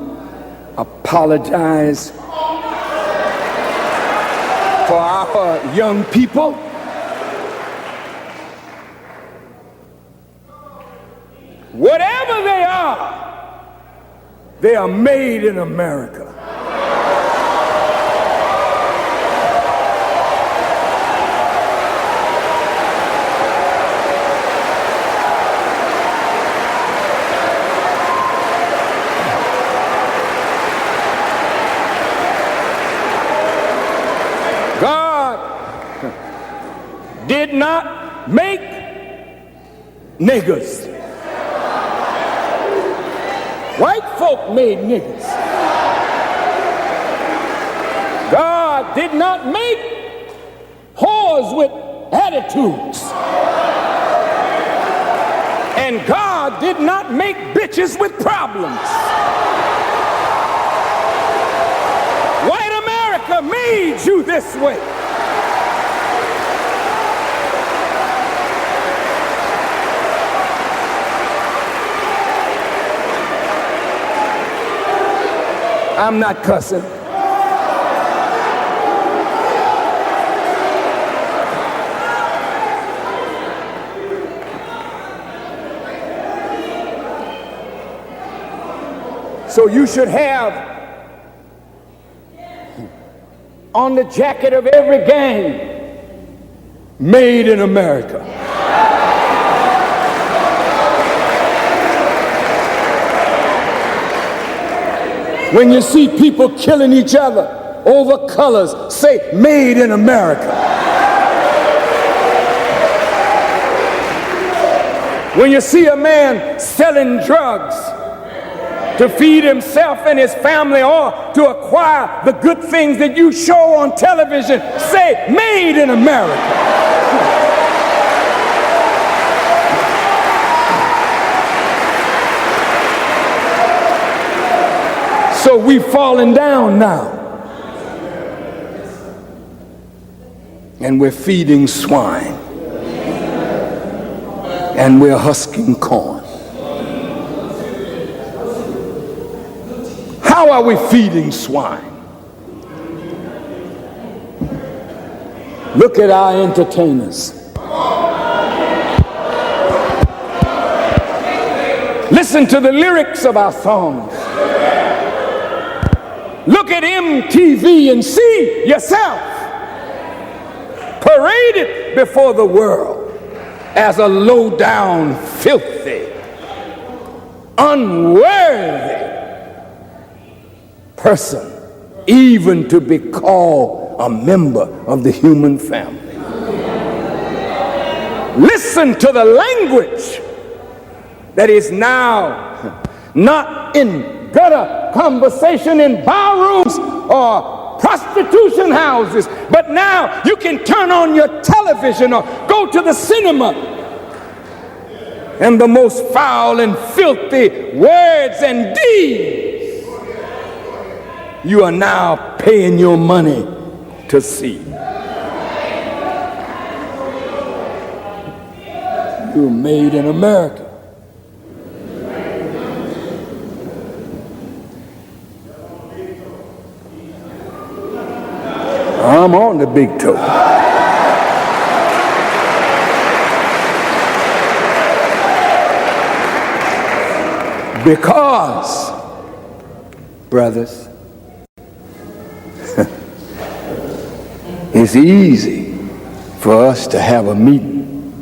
apologize for our young people. Whatever they are made in America. God did not make niggers. White folk made niggers. God did not make whores with attitudes. And God did not make bitches with problems. White America made you this way. I'm not cussing. So you should have on the jacket of every gang, made in America. When you see people killing each other over colors, say, made in America. When you see a man selling drugs to feed himself and his family or to acquire the good things that you show on television, say, made in America. So we've fallen down now. And we're feeding swine. And we're husking corn. How are we feeding swine? Look at our entertainers. Listen to the lyrics of our songs. Look at MTV and see yourself paraded before the world as a low-down, filthy, unworthy person, even to be called a member of the human family. Listen to the language that is now not in gutter conversation in barrooms or prostitution houses, but now you can turn on your television or go to the cinema and the most foul and filthy words and deeds you are now paying your money to see. You're made in America. I'm on the big toe. Because, brothers, it's easy for us to have a meeting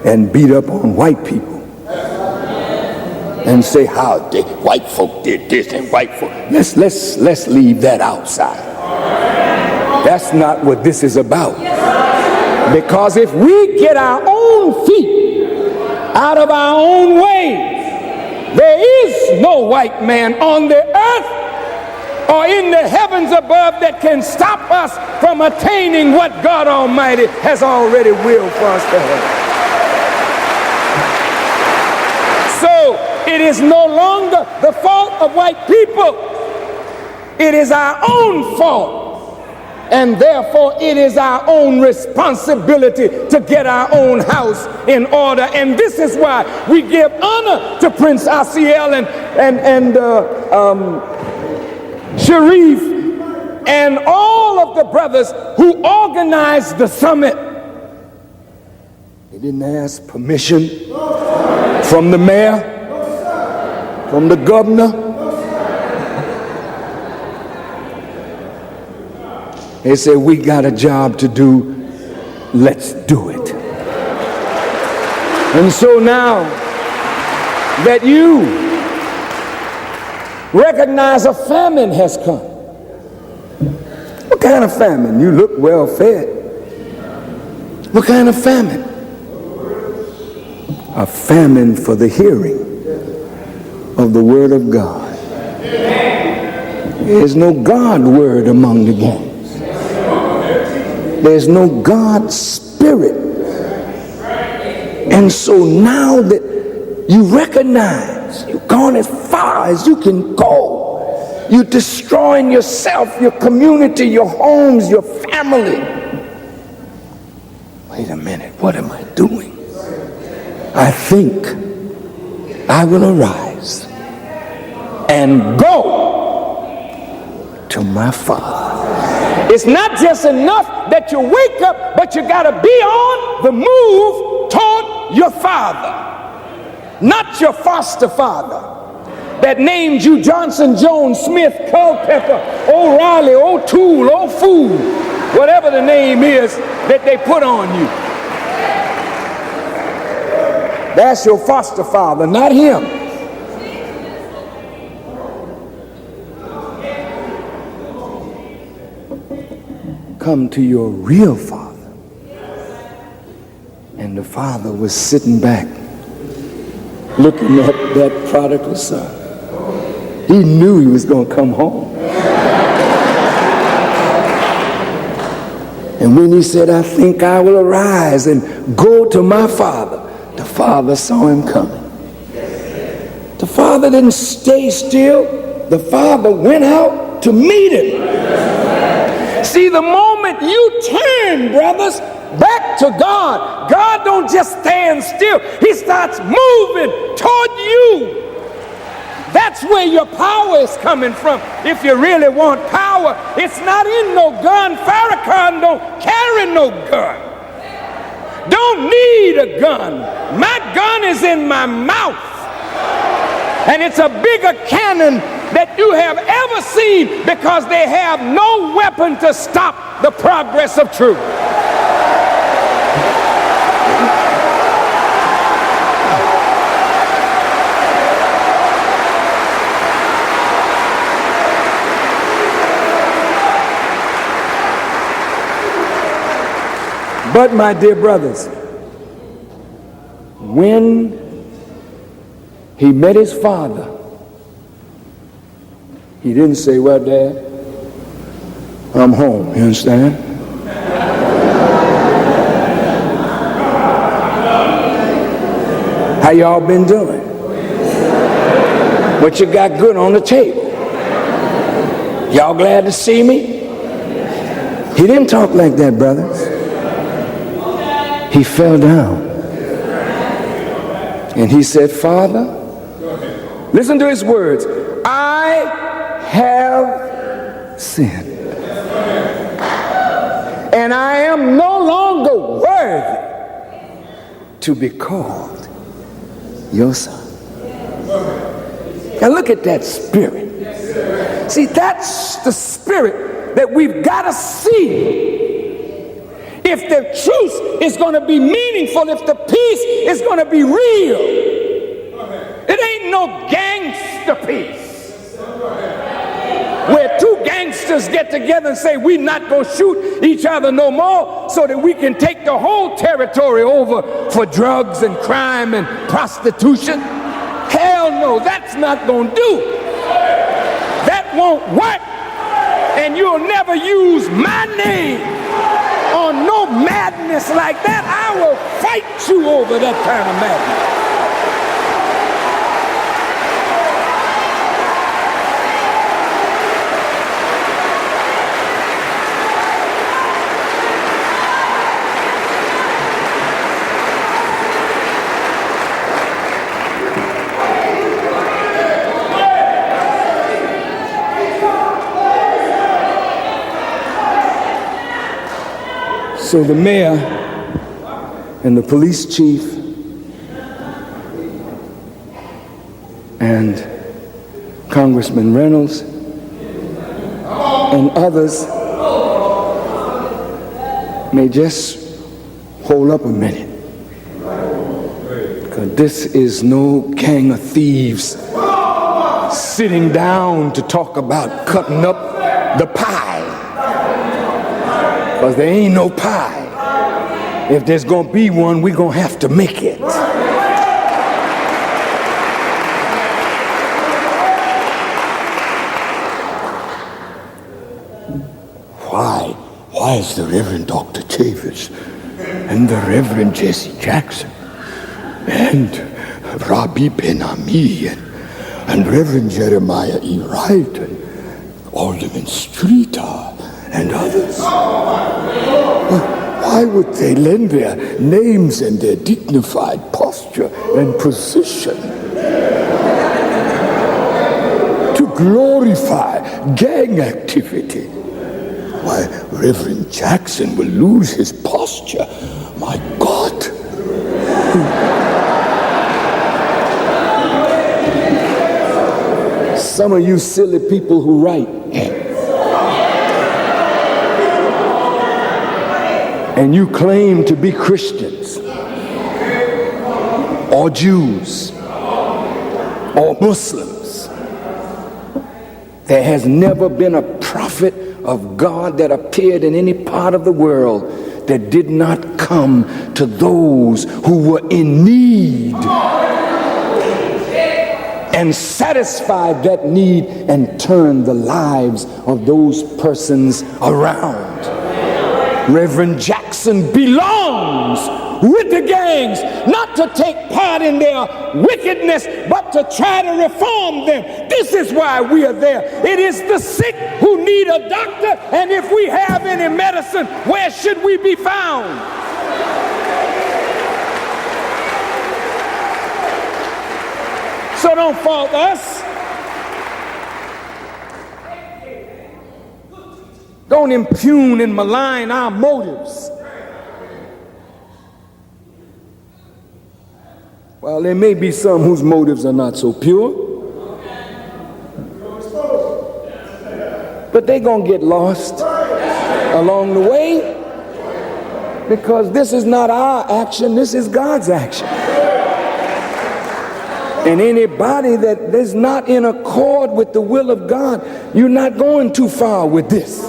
and beat up on white people and say how white folk did this and white folk. Let's leave that outside. That's not what this is about. Because if we get our own feet out of our own ways, there is no white man on the earth or in the heavens above that can stop us from attaining what God Almighty has already willed for us to have. So it is no longer the fault of white people. It is our own fault. And therefore, it is our own responsibility to get our own house in order. And this is why we give honor to Prince Asiel and Sharif and all of the brothers who organized the summit. They didn't ask permission from the mayor, from the governor. They said, we got a job to do, let's do it. And so now that you recognize a famine has come. What kind of famine? You look well fed. What kind of famine? A famine for the hearing of the word of God. There's no God word among the gang. There's no God spirit. And so now that you recognize you've gone as far as you can go, you're destroying yourself, your community, your homes, your family. Wait a minute, what am I doing? I think I will arise and go to my Father. It's not just enough that you wake up, but you got to be on the move toward your Father, not your foster father that named you Johnson, Jones, Smith, Culpepper, O'Reilly, O'Toole, O'Fool, whatever the name is that they put on you. That's your foster father, not him. Come to your real Father. And the Father was sitting back looking at that prodigal son. He knew he was going to come home. And when he said, I think I will arise and go to my Father, the Father saw him coming. The Father didn't stay still. The Father went out to meet him. See, the moment you turn, brothers, back to God, God don't just stand still. He starts moving toward you. That's where your power is coming from. If you really want power, it's not in no gun. Farrakhan don't carry no gun. Don't need a gun. My gun is in my mouth. And it's a bigger cannon that you have ever seen, because they have no weapon to stop the progress of truth. But my dear brothers, when he met his father, he didn't say, well, Dad, I'm home. You understand? How y'all been doing? What you got good on the table? Y'all glad to see me? He didn't talk like that, brothers. He fell down. And he said, Father, listen to his words. I have sinned. And I am no longer worthy to be called your son. Now look at that spirit. See, that's the spirit that we've got to see. if the truth is going to be meaningful, if the peace is going to be real. It ain't no gangster peace where two gangsters get together and say we not going to shoot each other no more so that we can take the whole territory over for drugs and crime and prostitution. Hell no, that's not going to do. That won't work. And you'll never use my name on no madness like that. I will fight you over that kind of madness. So the mayor and the police chief and Congressman Reynolds and others may just hold up a minute, because this is no gang of thieves sitting down to talk about cutting up the pie. Because there ain't no pie. If there's going to be one, we're going to have to make it. Why is the Reverend Dr. Chavis and the Reverend Jesse Jackson and Rabbi Ben-Ami and Reverend Jeremiah E. Wright and Alderman Streeter and others, why would they lend their names and their dignified posture and position to glorify gang activity? Why, Reverend Jackson will lose his posture. My God. Some of you silly people who write and you claim to be Christians or Jews or Muslims, there has never been a prophet of God that appeared in any part of the world that did not come to those who were in need and satisfied that need and turned the lives of those persons around. Reverend Jackson belongs with the gangs, not to take part in their wickedness, but to try to reform them. This is why we are there. It is the sick who need a doctor, and if we have any medicine, where should we be found? So don't fault us. Don't impugn and malign our motives. Well, there may be some whose motives are not so pure, but they're going to get lost along the way, because this is not our action, this is God's action. And anybody that is not in accord with the will of God, you're not going too far with this.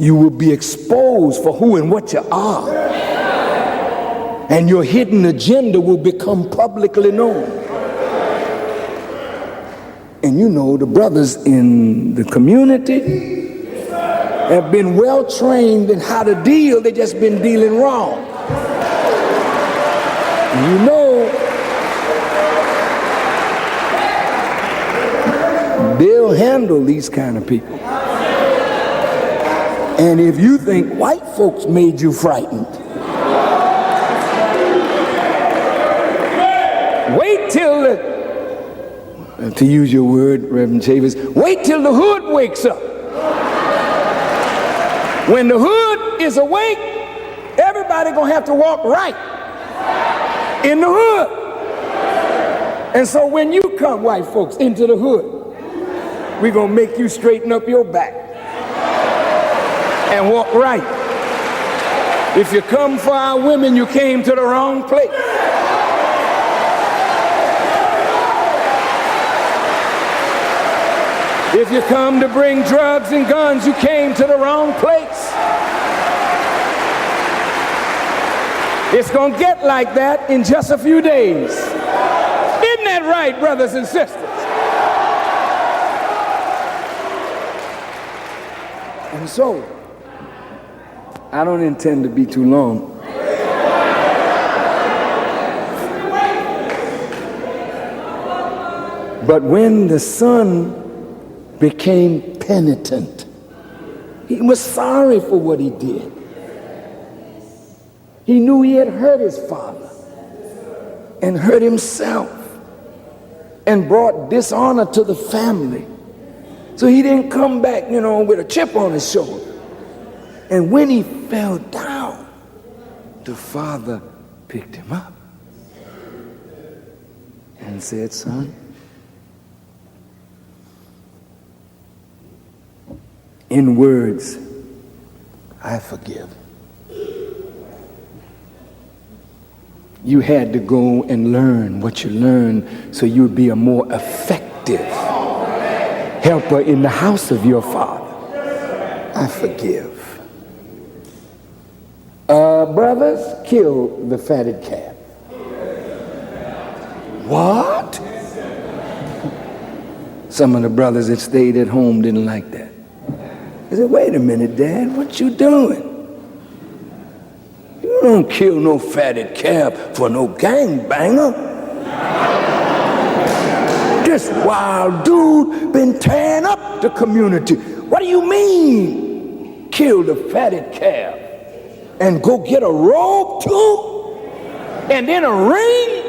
You will be exposed for who and what you are. And your hidden agenda will become publicly known. And you know, the brothers in the community have been well trained in how to deal. They've just been dealing wrong. You know, they'll handle these kind of people. And if you think white folks made you frightened, wait till to use your word, Reverend Chavis, wait till the hood wakes up. When the hood is awake, everybody gonna have to walk right in the hood. And so when you come, white folks, into the hood, we're going to make you straighten up your back and walk right. If you come for our women, you came to the wrong place. If you come to bring drugs and guns, you came to the wrong place. It's going to get like that in just a few days. Isn't that right, brothers and sisters? And so, I don't intend to be too long. But when the son became penitent, he was sorry for what he did. He knew he had hurt his father and hurt himself and brought dishonor to the family. So he didn't come back, with a chip on his shoulder. And when he fell down, the father picked him up and said, "Son, in words, I forgive. You had to go and learn what you learned so you'd be a more effective helper in the house of your father. I forgive." Brothers, kill the fatted calf. What? Some of the brothers that stayed at home didn't like that. They said, "Wait a minute, Dad, what you doing? You don't kill no fatted calf for no gangbanger. This wild dude been tearing up the community. What do you mean, kill the fatted calf? And go get a robe too? And then a ring?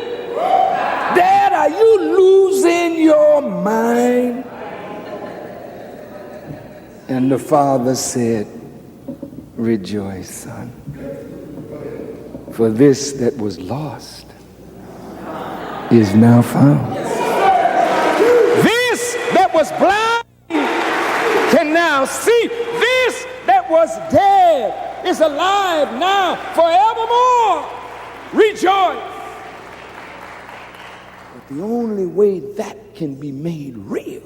Dad, are you losing your mind?" And the father said, "Rejoice, son, for this that was lost is now found. This that was blind can now see. This that was dead is alive now forevermore. Rejoice." But the only way that can be made real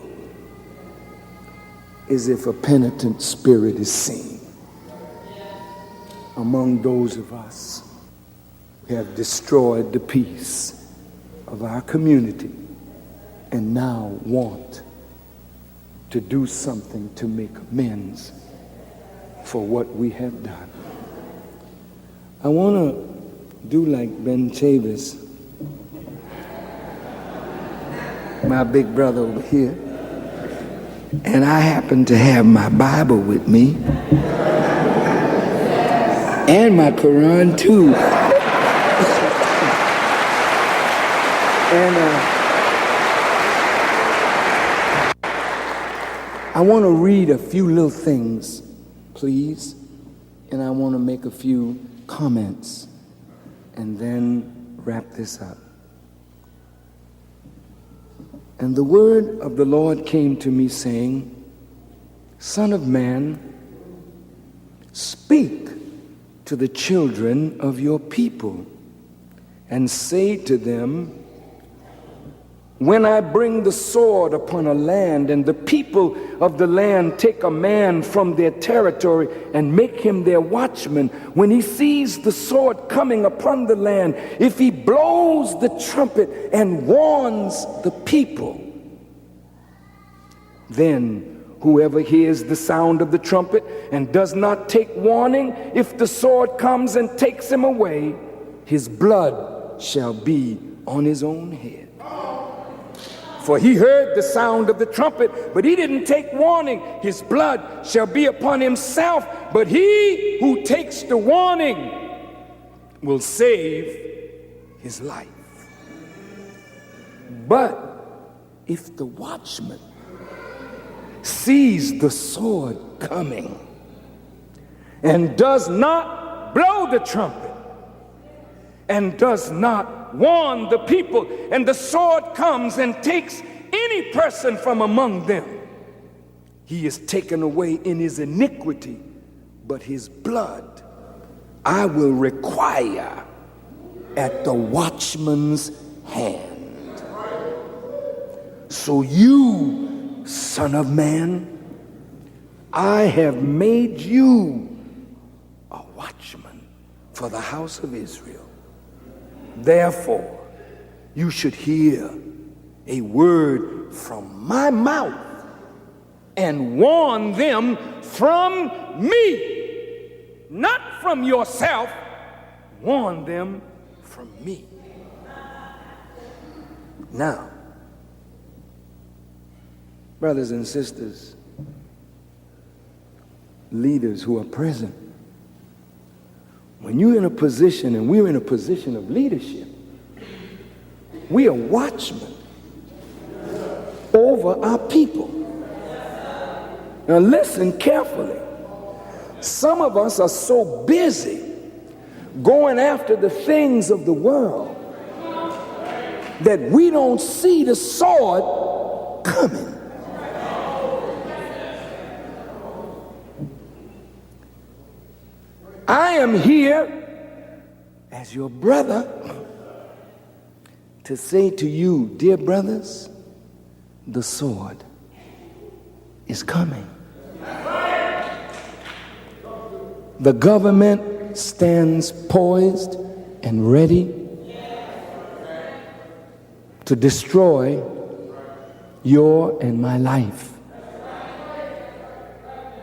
is if a penitent spirit is seen among those of us who have destroyed the peace of our community and now want to do something to make amends for what we have done. I want to do like Ben Chavis, my big brother over here, and I happen to have my Bible with me and my Quran too. And I want to read a few little things, please, and I want to make a few comments and then wrap this up. And the word of the Lord came to me saying, "Son of man, speak to the children of your people and say to them, when I bring the sword upon a land and the people of the land take a man from their territory and make him their watchman, when he sees the sword coming upon the land, if he blows the trumpet and warns the people, then whoever hears the sound of the trumpet and does not take warning, if the sword comes and takes him away, his blood shall be on his own head. For he heard the sound of the trumpet, but he didn't take warning. His blood shall be upon himself, but he who takes the warning will save his life. But if the watchman sees the sword coming and does not blow the trumpet and does not warn the people, and the sword comes and takes any person from among them, He is taken away in his iniquity, but his blood I will require at the watchman's hand. So you, son of man, I have made you a watchman for the house of Israel. Therefore, you should hear a word from my mouth and warn them from me, not from yourself. Warn them from me. Now, brothers and sisters, leaders who are present, when you're in a position, and we're in a position of leadership, we are watchmen over our people. Now listen carefully. Some of us are so busy going after the things of the world that we don't see the sword coming. I am here as your brother to say to you, dear brothers, the sword is coming. The government stands poised and ready to destroy your and my life.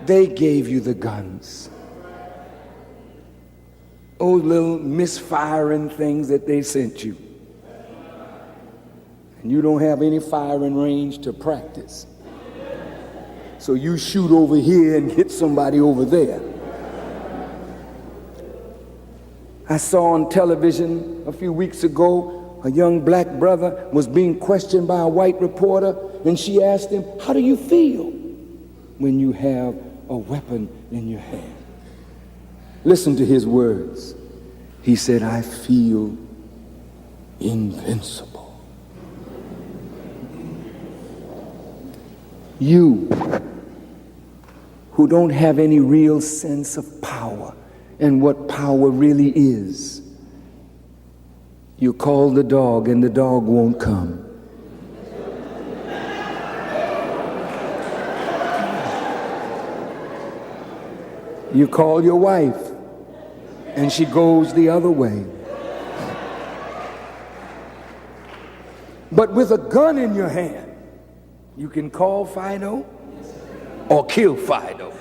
They gave you the guns. Oh, little misfiring things that they sent you. And you don't have any firing range to practice. So you shoot over here and hit somebody over there. I saw on television a few weeks ago, a young black brother was being questioned by a white reporter, and she asked him, how do you feel when you have a weapon in your hand? Listen to his words. He said, I feel invincible. You who don't have any real sense of power and what power really is, you call the dog and the dog won't come. You call your wife and she goes the other way. But with a gun in your hand, you can call Fido or kill Fido.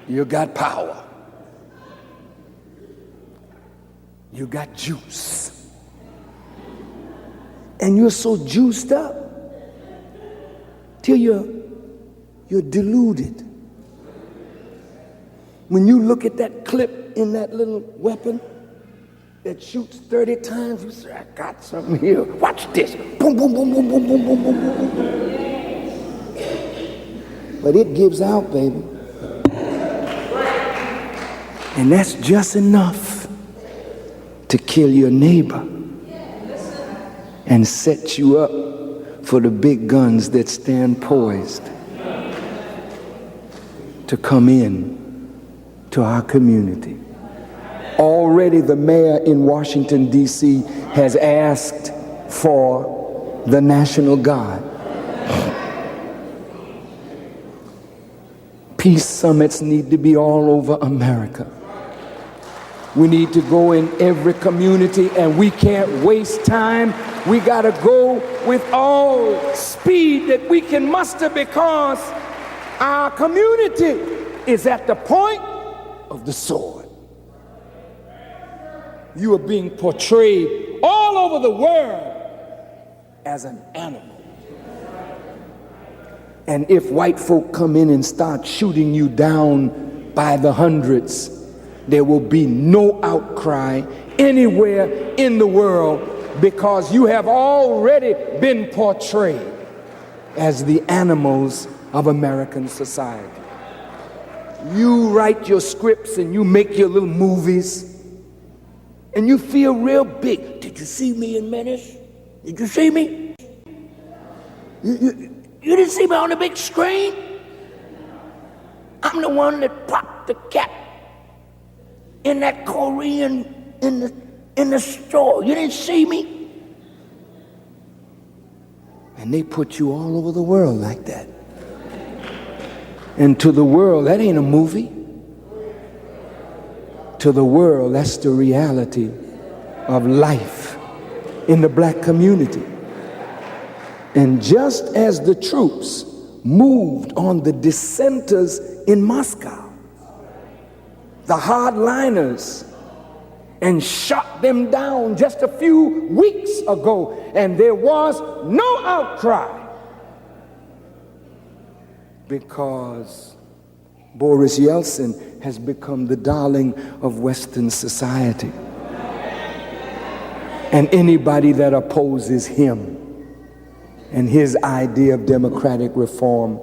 You got power. You got juice. And you're so juiced up till you're deluded. When you look at that clip in that little weapon that shoots 30 times, you say, I got something here. Watch this. Boom, boom, boom, boom, boom, boom, boom, boom, boom, boom. But it gives out, baby. And that's just enough to kill your neighbor and set you up for the big guns that stand poised to come in to our community. Already the mayor in Washington, D.C. has asked for the National Guard. Peace summits need to be all over America. We need to go in every community, and we can't waste time. We got to go with all speed that we can muster, because our community is at the point of the sword. You are being portrayed all over the world as an animal. And if white folk come in and start shooting you down by the hundreds, there will be no outcry anywhere in the world, because you have already been portrayed as the animals of American society. You write your scripts and you make your little movies and you feel real big. Did you see me in Menace? Did you see me? You You didn't see me on the big screen? I'm the one that popped the cap in that Korean in the store. You didn't see me? And they put you all over the world like that. And to the world, that ain't a movie. To the world, that's the reality of life in the black community. And just as the troops moved on the dissenters in Moscow, the hardliners, and shot them down just a few weeks ago, and there was no outcry because Boris Yeltsin has become the darling of Western society. And anybody that opposes him and his idea of democratic reform,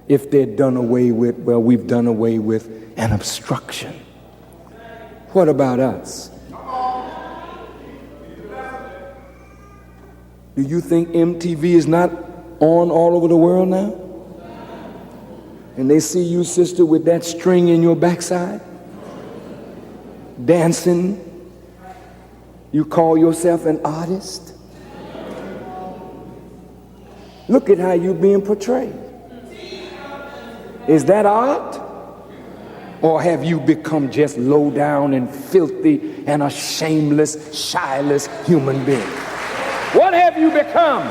if they're done away with, well, we've done away with an obstruction. What about us? Do you think MTV is not on all over the world now? And they see you, sister, with that string in your backside, dancing. You call yourself an artist? Look at how you're being portrayed. Is that art? Or have you become just low down and filthy and a shameless, shyless human being? What have you become?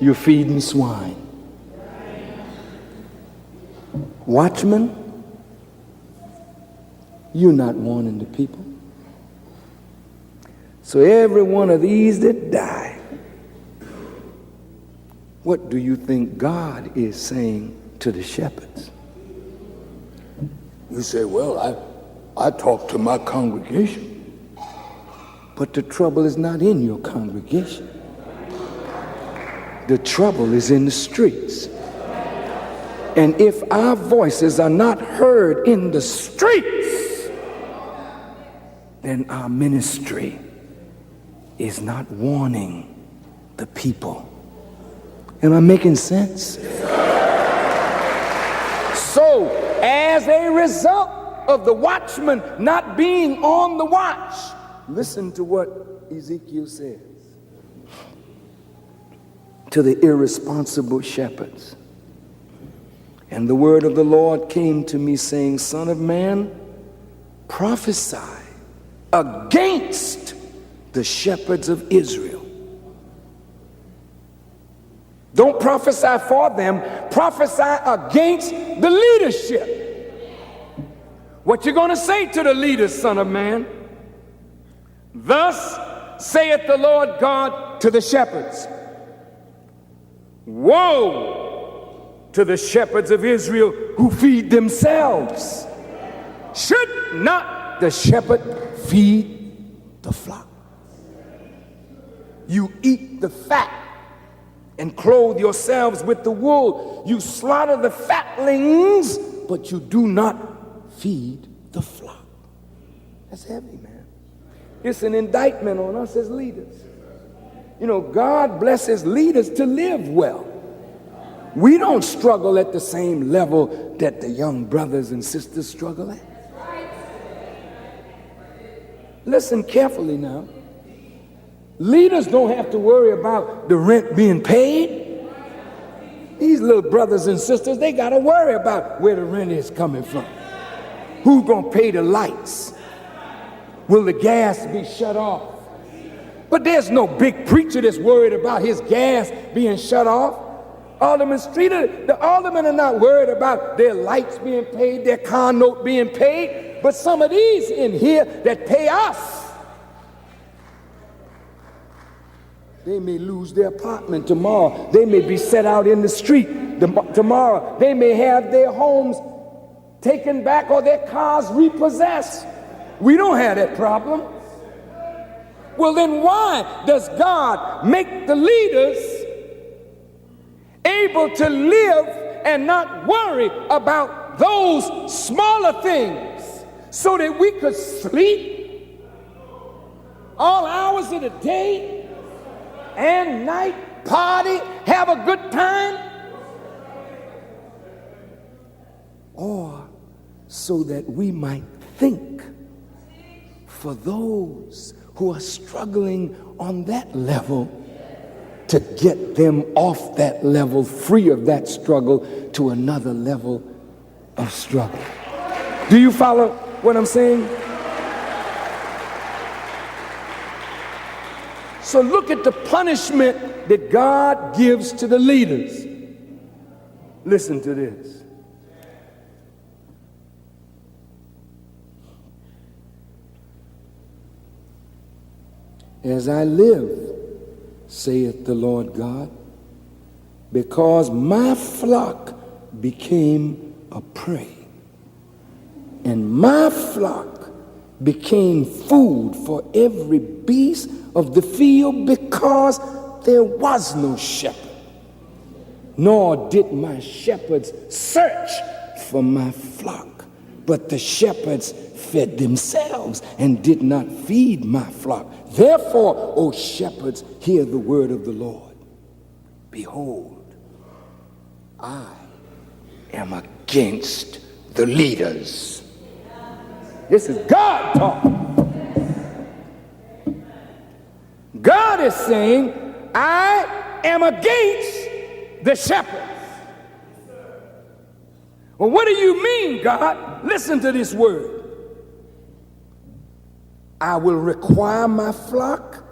You're feeding swine. Watchmen, you're not warning the people. So every one of these that die, what do you think God is saying to the shepherds? You say, well, I talk to my congregation. But the trouble is not in your congregation. The trouble is in the streets. And if our voices are not heard in the streets, then our ministry is not warning the people. Am I making sense? So, as a result of the watchman not being on the watch, listen to what Ezekiel says to the irresponsible shepherds. And the word of the Lord came to me, saying, Son of man, prophesy against the shepherds of Israel. Don't prophesy for them, prophesy against the leadership. What you going to say to the leaders, son of man? Thus saith the Lord God to the shepherds. Woe to the shepherds of Israel who feed themselves. Should not the shepherd feed the flock? You eat the fat and clothe yourselves with the wool. You slaughter the fatlings, but you do not feed the flock. That's heavy, man. It's an indictment on us as leaders. You know, God blesses leaders to live well. We don't struggle at the same level that the young brothers and sisters struggle at. Listen carefully now. Leaders don't have to worry about the rent being paid. These little brothers and sisters, they got to worry about where the rent is coming from. Who's going to pay the lights? Will the gas be shut off? But there's no big preacher that's worried about his gas being shut off. Alderman Streeter, the aldermen are not worried about their lights being paid, their car note being paid. But some of these in here that pay us, they may lose their apartment tomorrow. They may be set out in the street tomorrow. They may have their homes taken back or their cars repossessed. We don't have that problem. Well, then why does God make the leaders able to live and not worry about those smaller things so that we could sleep? all hours of the day and night, party, have a good time? Or so that we might think for those who are struggling on that level, to get them off that level, free of that struggle, to another level of struggle. Do you follow what I'm saying? So look at the punishment that God gives to the leaders. Listen to this. As I live, saith the Lord God, because my flock became a prey, and my flock became food for every beast of the field, because there was no shepherd, nor did my shepherds search for my flock, but the shepherds fed themselves and did not feed my flock. Therefore, O shepherds, hear the word of the Lord. Behold, I am against the leaders. This is God talking. God is saying, I am against the shepherds. Well, what do you mean, God? Listen to this word. I will require my flock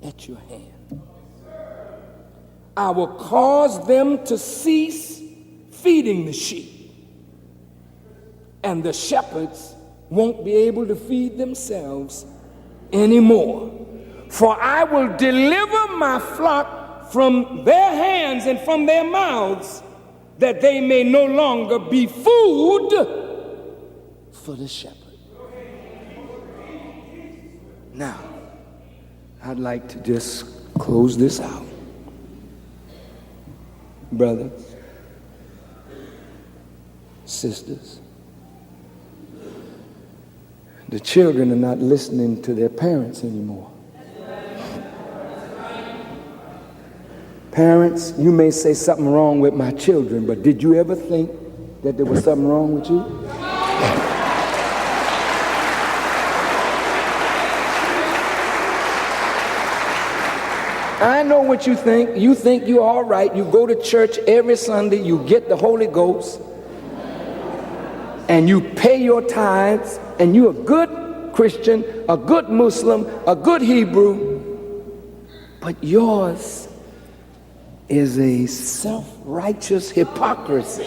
at your hand. I will cause them to cease feeding the sheep, and the shepherds won't be able to feed themselves anymore. For I will deliver my flock from their hands and from their mouths, that they may no longer be food for the shepherd. Now, I'd like to just close this out. Brothers, sisters, the children are not listening to their parents anymore. Parents, you may say something wrong with my children, but did you ever think that there was something wrong with you? I know what you think. You think you're all right. You go to church every Sunday. You get the Holy Ghost. And you pay your tithes. And you're a good Christian, a good Muslim, a good Hebrew. But yours is a self-righteous hypocrisy.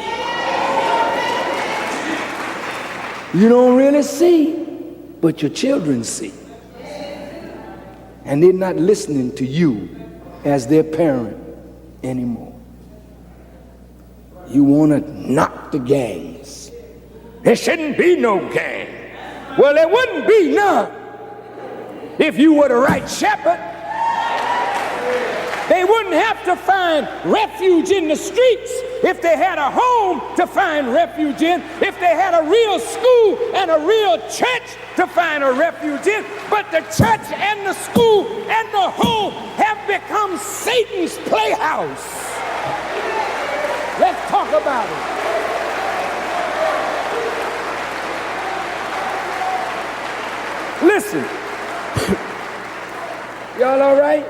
You don't really see, but your children see. And they're not listening to you as their parent anymore. You want to knock the gangs. There shouldn't be no gang. Well, there wouldn't be none if you were the right shepherd. They wouldn't have to find refuge in the streets if they had a home to find refuge in, if they had a real school and a real church to find a refuge in. But the church and the school and the home have become Satan's playhouse. Let's talk about it. Listen. Y'all all right?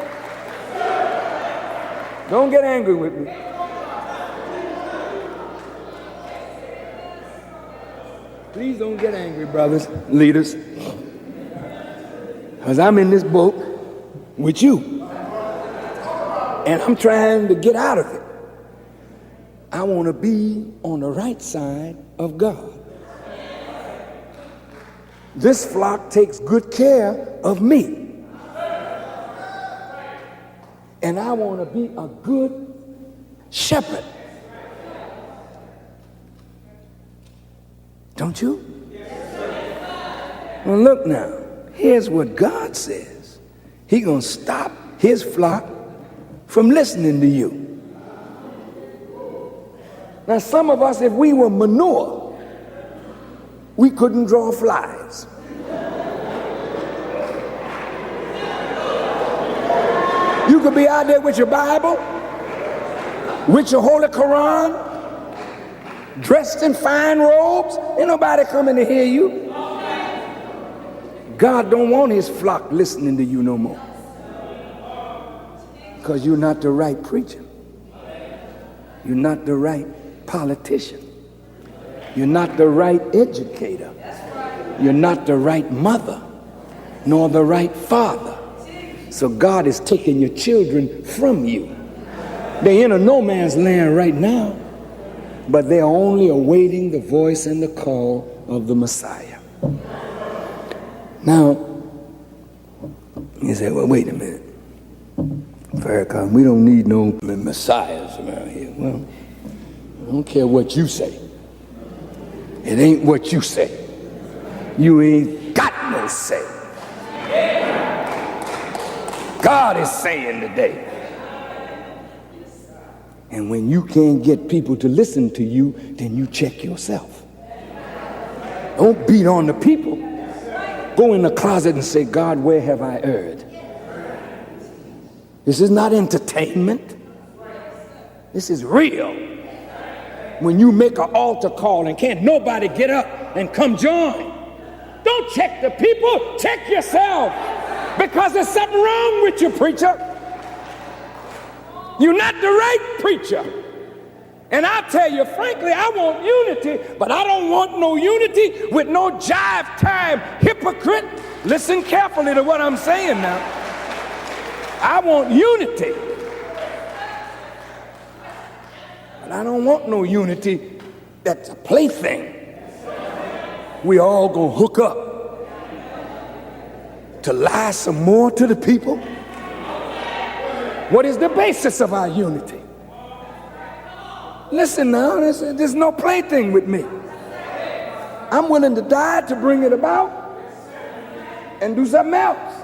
Don't get angry with me. Please don't get angry, brothers, leaders. Because I'm in this boat with you. And I'm trying to get out of it. I want to be on the right side of God. This flock takes good care of me. And I want to be a good shepherd. Don't you? Well, look now. Here's what God says. He's going to stop his flock from listening to you. Now, some of us, if we were manure, we couldn't draw flies. You could be out there with your Bible, with your Holy Quran, dressed in fine robes. Ain't nobody coming to hear you. God don't want his flock listening to you no more, because you're not the right preacher. You're not the right politician. You're not the right educator. You're not the right mother, nor the right father. So God is taking your children from you. They're in a no man's land right now, but they're only awaiting the voice and the call of the Messiah. Now, you say, well, wait a minute. Farrakhan, we don't need no messiahs around here. Well, I don't care what you say. It ain't what you say. You ain't got no say. God is saying today. And when you can't get people to listen to you, then you check yourself. Don't beat on the people. Go in the closet and say, God, where have I erred? This is not entertainment. This is real. When you make an altar call and can't nobody get up and come join, don't check the people, check yourself. Because there's something wrong with you, preacher. You're not the right preacher. And I tell you, frankly, I want unity, but I don't want no unity with no jive time hypocrite. Listen carefully to what I'm saying now. I want unity. But I don't want no unity that's a plaything. We all gonna hook up to lie some more to the people. What is the basis of our unity? Listen now, there's no plaything with me. I'm willing to die to bring it about and do something else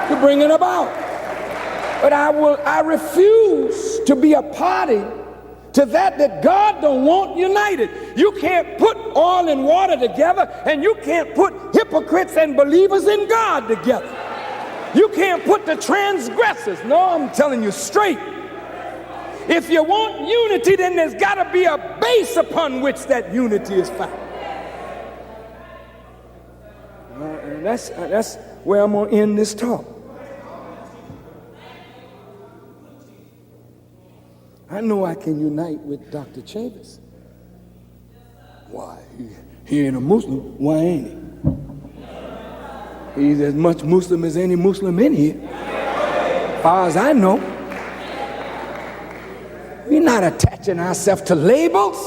to bring it about. But I refuse to be a party to that God don't want united. You can't put oil and water together, and you can't put hypocrites and believers in God together. You can't put the transgressors. No, I'm telling you straight. If you want unity, then there's got to be a base upon which that unity is found. And that's where I'm going to end this talk. I know I can unite with Dr. Chavis. Why? He ain't a Muslim. Why ain't he? He's as much Muslim as any Muslim in here. As far as I know. We're not attaching ourselves to labels.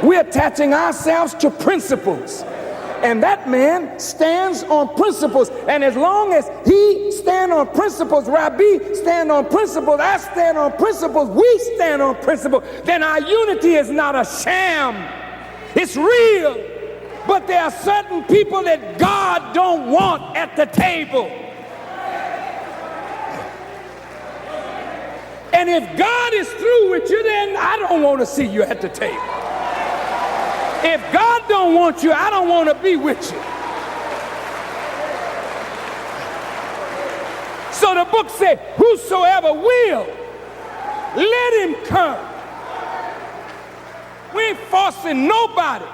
We're attaching ourselves to principles. And that man stands on principles. And as long as he stands on principles, Rabbi stand on principles, I stand on principles, we stand on principles, then our unity is not a sham. It's real. But there are certain people that God don't want at the table. And if God is through with you, then I don't want to see you at the table. If God don't want you, I don't want to be with you. So the book said, whosoever will, let him come. We ain't forcing nobody,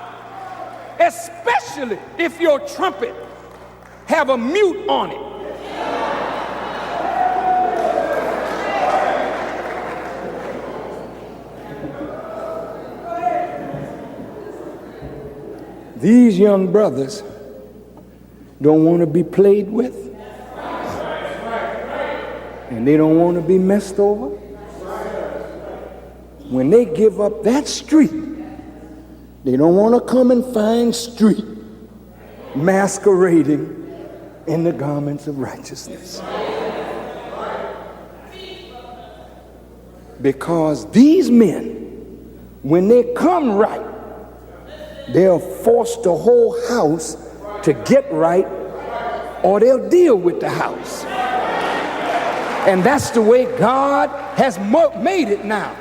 especially if your trumpet have a mute on it. These young brothers don't want to be played with, and they don't want to be messed over. When they give up that street, they don't want to come and find street masquerading in the garments of righteousness. Because these men, when they come right, they'll force the whole house to get right, or they'll deal with the house. And that's the way God has made it now.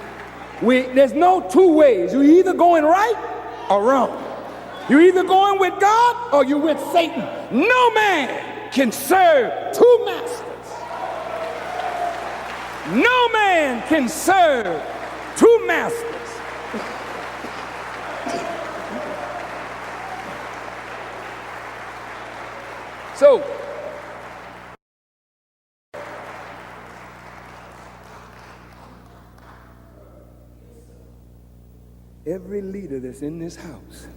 There's no two ways. You're either going right or wrong. You're either going with God or you're with Satan. No man can serve two masters. No man can serve two masters. So, every leader that's in this house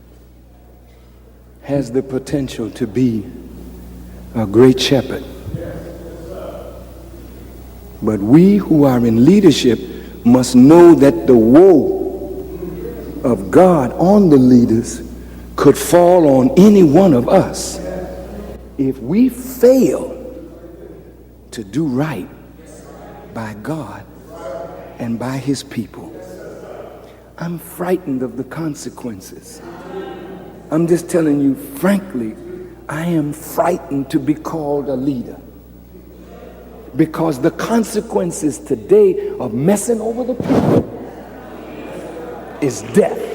has the potential to be a great shepherd. But we who are in leadership must know that the woe of God on the leaders could fall on any one of us if we fail to do right by God and by his people. I'm frightened of the consequences. I'm just telling you frankly, I am frightened to be called a leader, because the consequences today of messing over the people is death.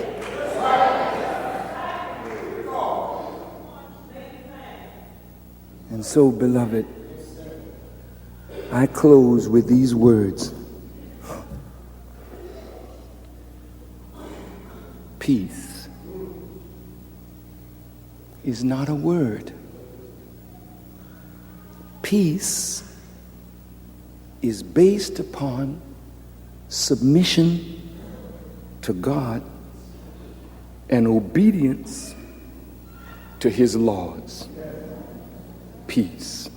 And so, beloved, I close with these words. Peace is not a word. Peace is based upon submission to God and obedience to his laws. Peace.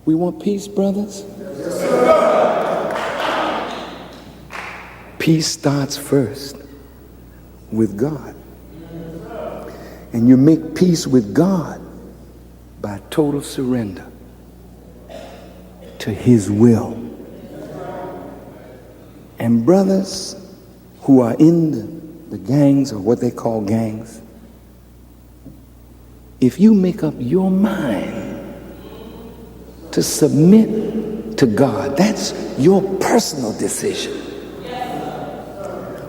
We want peace, brothers? Peace starts first with God. And you make peace with God by total surrender to his will. And brothers who are in the gangs, or what they call gangs, if you make up your mind to submit to God, that's your personal decision.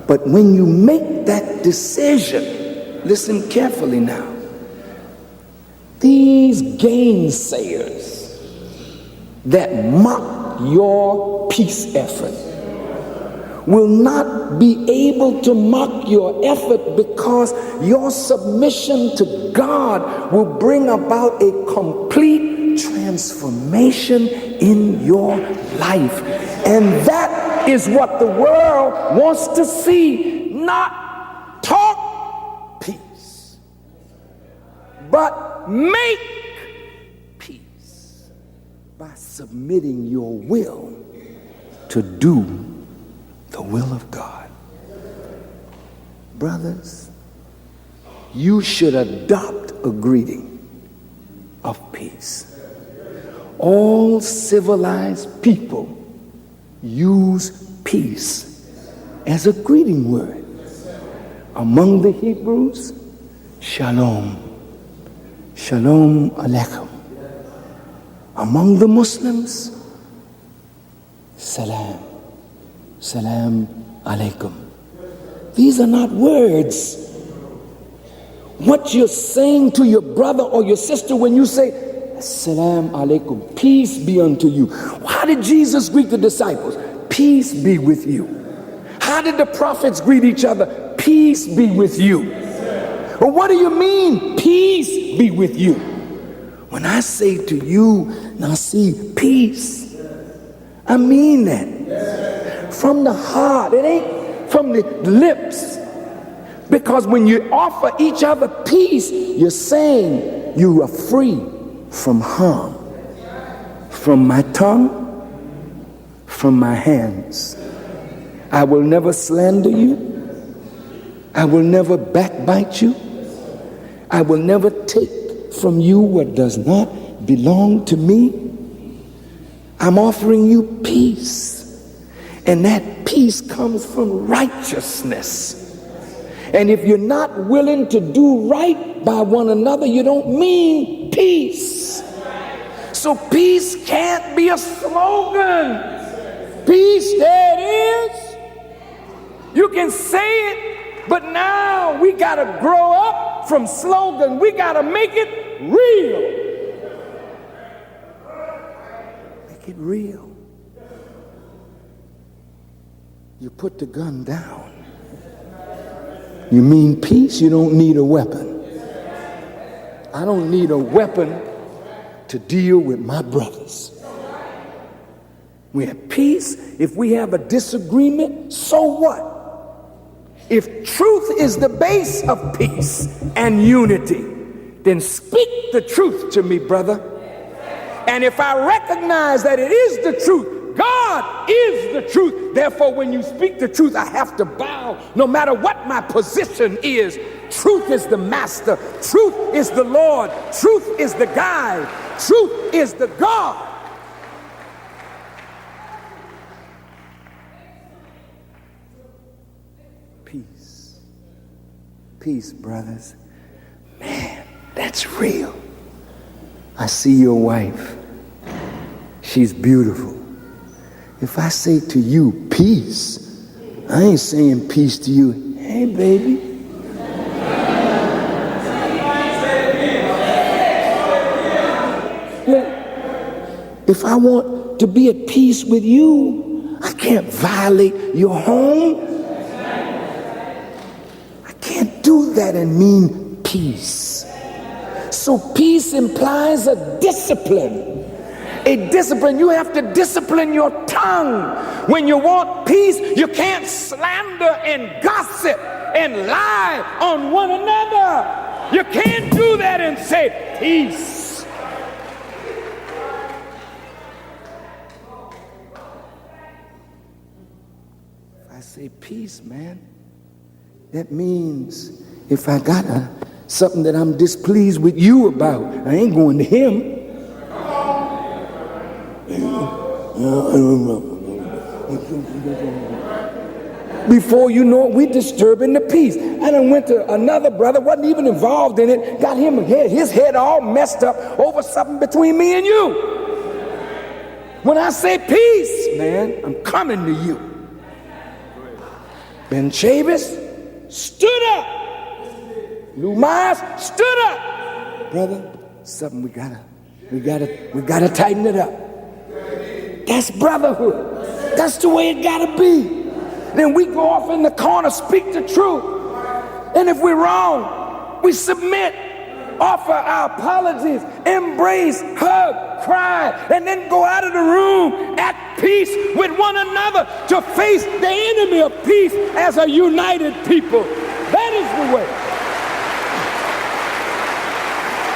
But when you make that decision, listen carefully now, these gainsayers that mock your peace effort will not be able to mock your effort, because your submission to God will bring about a complete transformation in your life. And that is what the world wants to see. Not talk peace, but make peace by submitting your will to do the will of God. Brothers, you should adopt a greeting of peace. All civilized people use peace as a greeting word. Among the Hebrews, shalom, shalom aleichem. Among the Muslims, salam, salam alaikum. These are not words. What you're saying to your brother or your sister when you say, Assalamu alaikum, peace be unto you. How did Jesus greet the disciples? Peace be with you. How did the prophets greet each other? Peace be with you. Well, what do you mean, peace be with you? When I say to you, now see, peace, I mean that. From the heart, it ain't from the lips. Because when you offer each other peace, you're saying you are free from harm, from my tongue, from my hands. I will never slander you. I will never backbite you. I will never take from you what does not belong to me. I'm offering you peace. And that peace comes from righteousness. And if you're not willing to do right by one another, you don't mean peace. So peace can't be a slogan. Peace, there it is. You can say it, but now we got to grow up from slogan. We got to make it real. Make it real. you put the gun down. You mean peace? You don't need a weapon. I don't need a weapon to deal with my brothers. We have peace. If we have a disagreement, so what? If truth is the base of peace and unity, then speak the truth to me, brother. And if I recognize that it is the truth, God is the truth. Therefore, when you speak the truth, I have to bow no matter what my position is. Truth is the master. Truth is the Lord. Truth is the guide. Truth is the God. Peace. Peace, brothers. Man, that's real. I see your wife. She's beautiful. If I say to you, peace, I ain't saying peace to you. Hey, baby. If I want to be at peace with you, I can't violate your home. I can't do that and mean peace. So peace implies a discipline. A discipline. You have to discipline your tongue. When you want peace, you can't slander and gossip and lie on one another. You can't do that and say peace. I say peace, man. That means if I got something that I'm displeased with you about, I ain't going to him. Before you know it, we disturbing the peace. I done went to another brother, wasn't even involved in it, got his head all messed up over something between me and you. When I say peace, man, I'm coming to you. Ben Chavis stood up. Lou Myers stood up. Brother, something we gotta tighten it up. That's brotherhood. That's the way it gotta be. Then we go off in the corner, speak the truth. And if we're wrong, we submit, offer our apologies, embrace, hug, cry, and then go out of the room at peace with one another to face the enemy of peace as a united people. That is the way.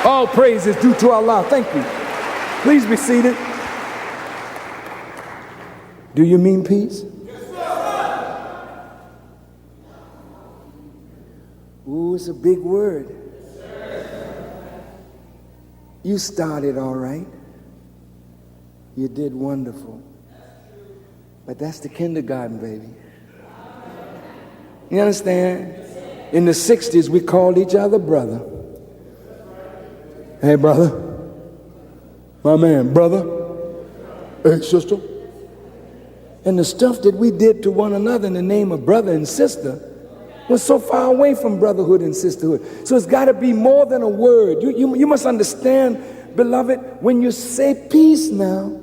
All praise is due to Allah. Thank you. Please be seated. Do you mean peace? Yes, sir. Ooh, it's a big word. You started all right. You did wonderful. But that's the kindergarten, baby. You understand? In the 60s, we called each other brother. Hey, brother. My man, brother. Hey, sister. And the stuff that we did to one another in the name of brother and sister was so far away from brotherhood and sisterhood. So it's got to be more than a word. You must understand, beloved, when you say peace now,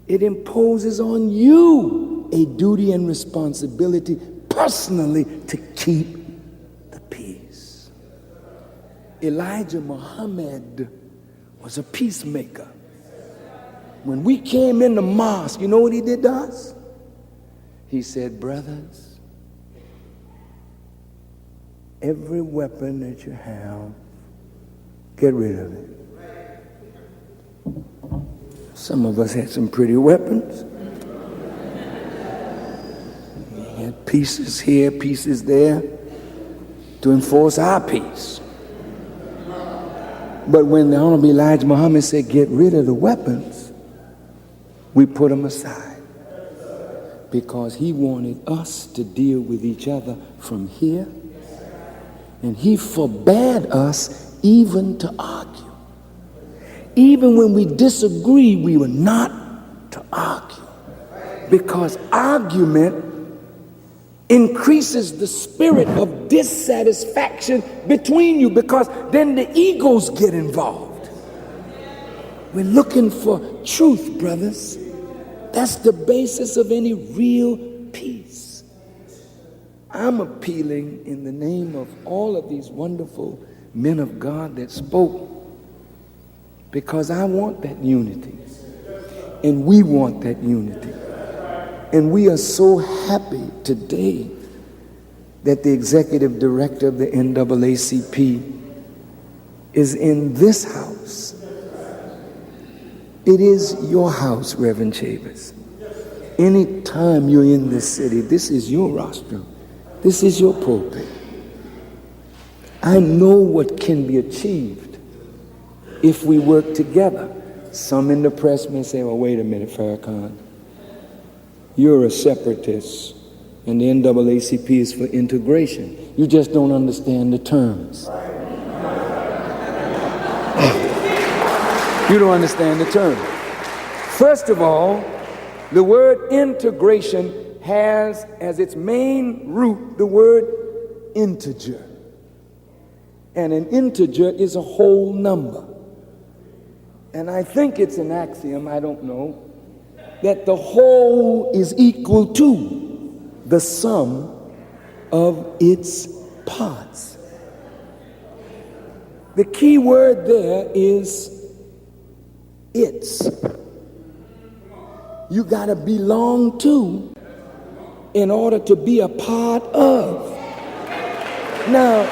it imposes on you a duty and responsibility personally to keep the peace. Elijah Muhammad was a peacemaker. When we came in the mosque, you know what he did to us? He said, brothers, every weapon that you have, get rid of it. Some of us had some pretty weapons. We had pieces here, pieces there to enforce our peace. But when the Honorable Elijah Muhammad said, get rid of the weapons, we put them aside because he wanted us to deal with each other from here, and he forbade us even to argue. Even when we disagree, we were not to argue, because argument increases the spirit of dissatisfaction between you, because then the egos get involved. We're looking for truth, brothers. That's the basis of any real peace. I'm appealing in the name of all of these wonderful men of God that spoke, because I want that unity, and we want that unity. And we are so happy today that the executive director of the NAACP is in this house. It is your house, Reverend Chavez. Anytime you're in this city, this is your rostrum. This is your pulpit. I know what can be achieved if we work together. Some in the press may say, well, wait a minute, Farrakhan. You're a separatist, and the NAACP is for integration. You just don't understand the terms. You don't understand the term. First of all, the word integration has as its main root the word integer. And an integer is a whole number. And I think it's an axiom, I don't know, that the whole is equal to the sum of its parts. The key word there is it's. You got to belong to in order to be a part of. Now,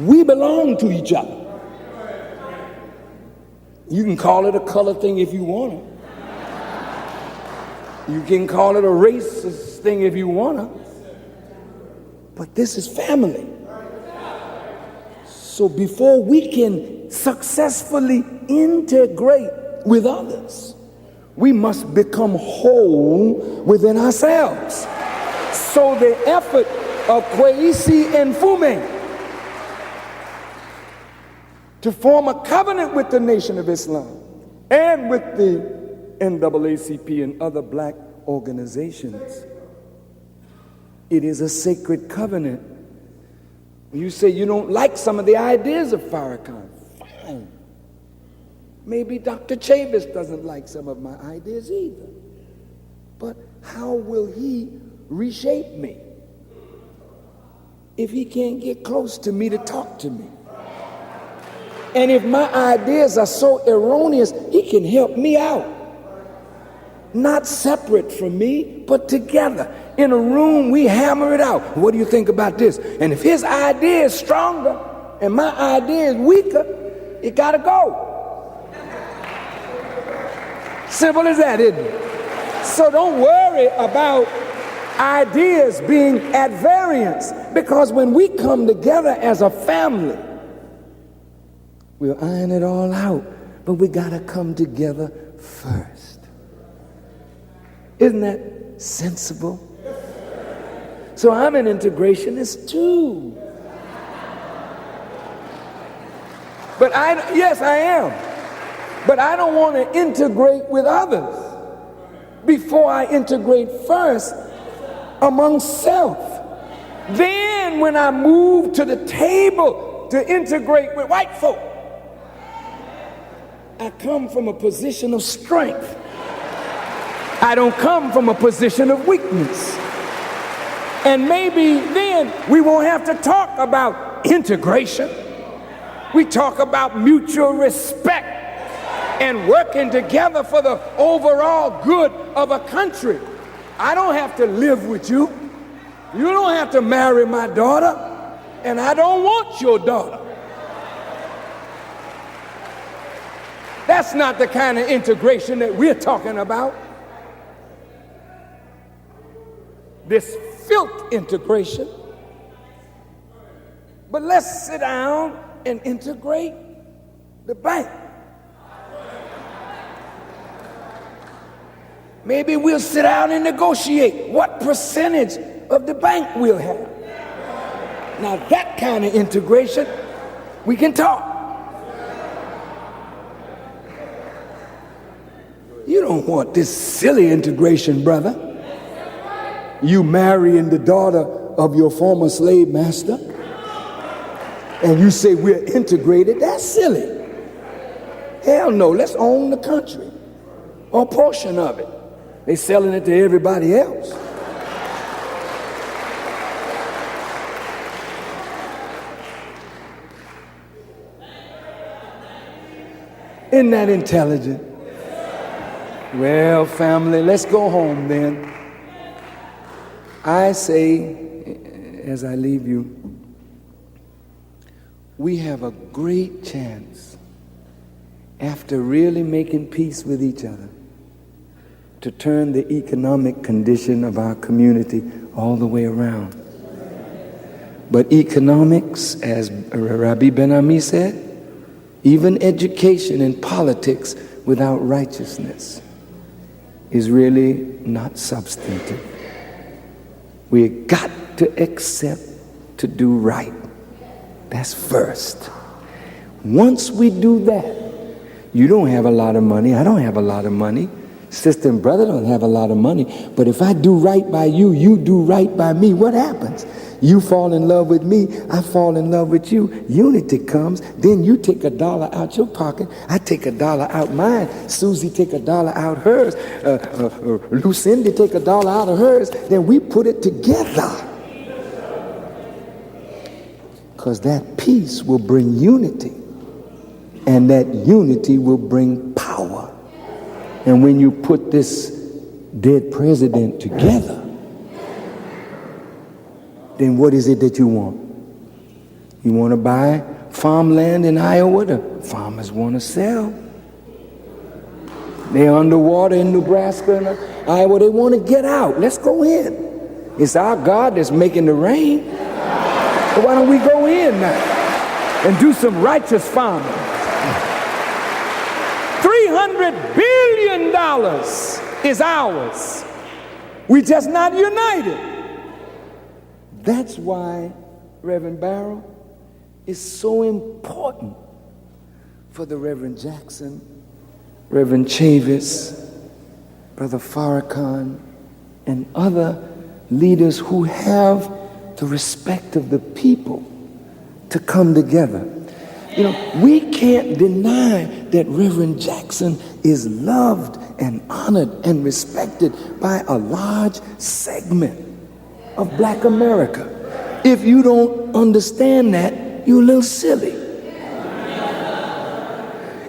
we belong to each other. You can call it a color thing if you want to. You can call it a racist thing if you want to. But this is family. So before we can successfully integrate with others, we must become whole within ourselves. So the effort of Kwesi and Fume to form a covenant with the Nation of Islam and with the NAACP and other black organizations, it is a sacred covenant. You say you don't like some of the ideas of Farrakhan. Fine. Maybe Dr. Chavez doesn't like some of my ideas either. But how will he reshape me if he can't get close to me to talk to me? And if my ideas are so erroneous, he can help me out. Not separate from me, but together. In a room, we hammer it out. What do you think about this? And if his idea is stronger and my idea is weaker, it got to go. Simple as that, isn't it? So don't worry about ideas being at variance, because when we come together as a family, we'll iron it all out, but we got to come together first. Isn't that sensible? So I'm an integrationist too. But yes, I am. But I don't want to integrate with others before I integrate first among self. Then when I move to the table to integrate with white folk, I come from a position of strength. I don't come from a position of weakness. And maybe then we won't have to talk about integration. We talk about mutual respect and working together for the overall good of a country. I don't have to live with you. You don't have to marry my daughter, and I don't want your daughter. That's not the kind of integration that we're talking about. This filth integration. But let's sit down and integrate the bank. Maybe we'll sit down and negotiate what percentage of the bank we'll have. Now that kind of integration, we can talk. You don't want this silly integration, brother. You marrying the daughter of your former slave master, and you say we're integrated. That's silly. Hell no, let's own the country or a portion of it. They selling it to everybody else. Isn't that intelligent? Well, family, let's go home then. I say, as I leave you, we have a great chance, after really making peace with each other, to turn the economic condition of our community all the way around. But economics, as Rabbi Ben-Ami said, even education and politics without righteousness is really not substantive. We got to accept to do right. That's first. Once we do that, you don't have a lot of money, I don't have a lot of money, sister and brother don't have a lot of money, but if I do right by you, you do right by me, what happens? You fall in love with me, I fall in love with you. Unity comes, then you take $1 out your pocket, I take $1 out mine, Susie take $1 out hers, Lucinda take $1 out of hers, then we put it together. Because that peace will bring unity, and that unity will bring power. And when you put this dead president together, then what is it that you want? You want to buy farmland in Iowa? The farmers want to sell. They're underwater in Nebraska and Iowa. They want to get out. Let's go in. It's our God that's making the rain. So why don't we go in now and do some righteous farming? $300 billion is ours. We're just not united. That's why, Reverend Barrow, it's so important for the Reverend Jackson, Reverend Chavis, Brother Farrakhan, and other leaders who have the respect of the people to come together. You know, we can't deny that Reverend Jackson is loved and honored and respected by a large segment of Black America. If you don't understand that, you're a little silly.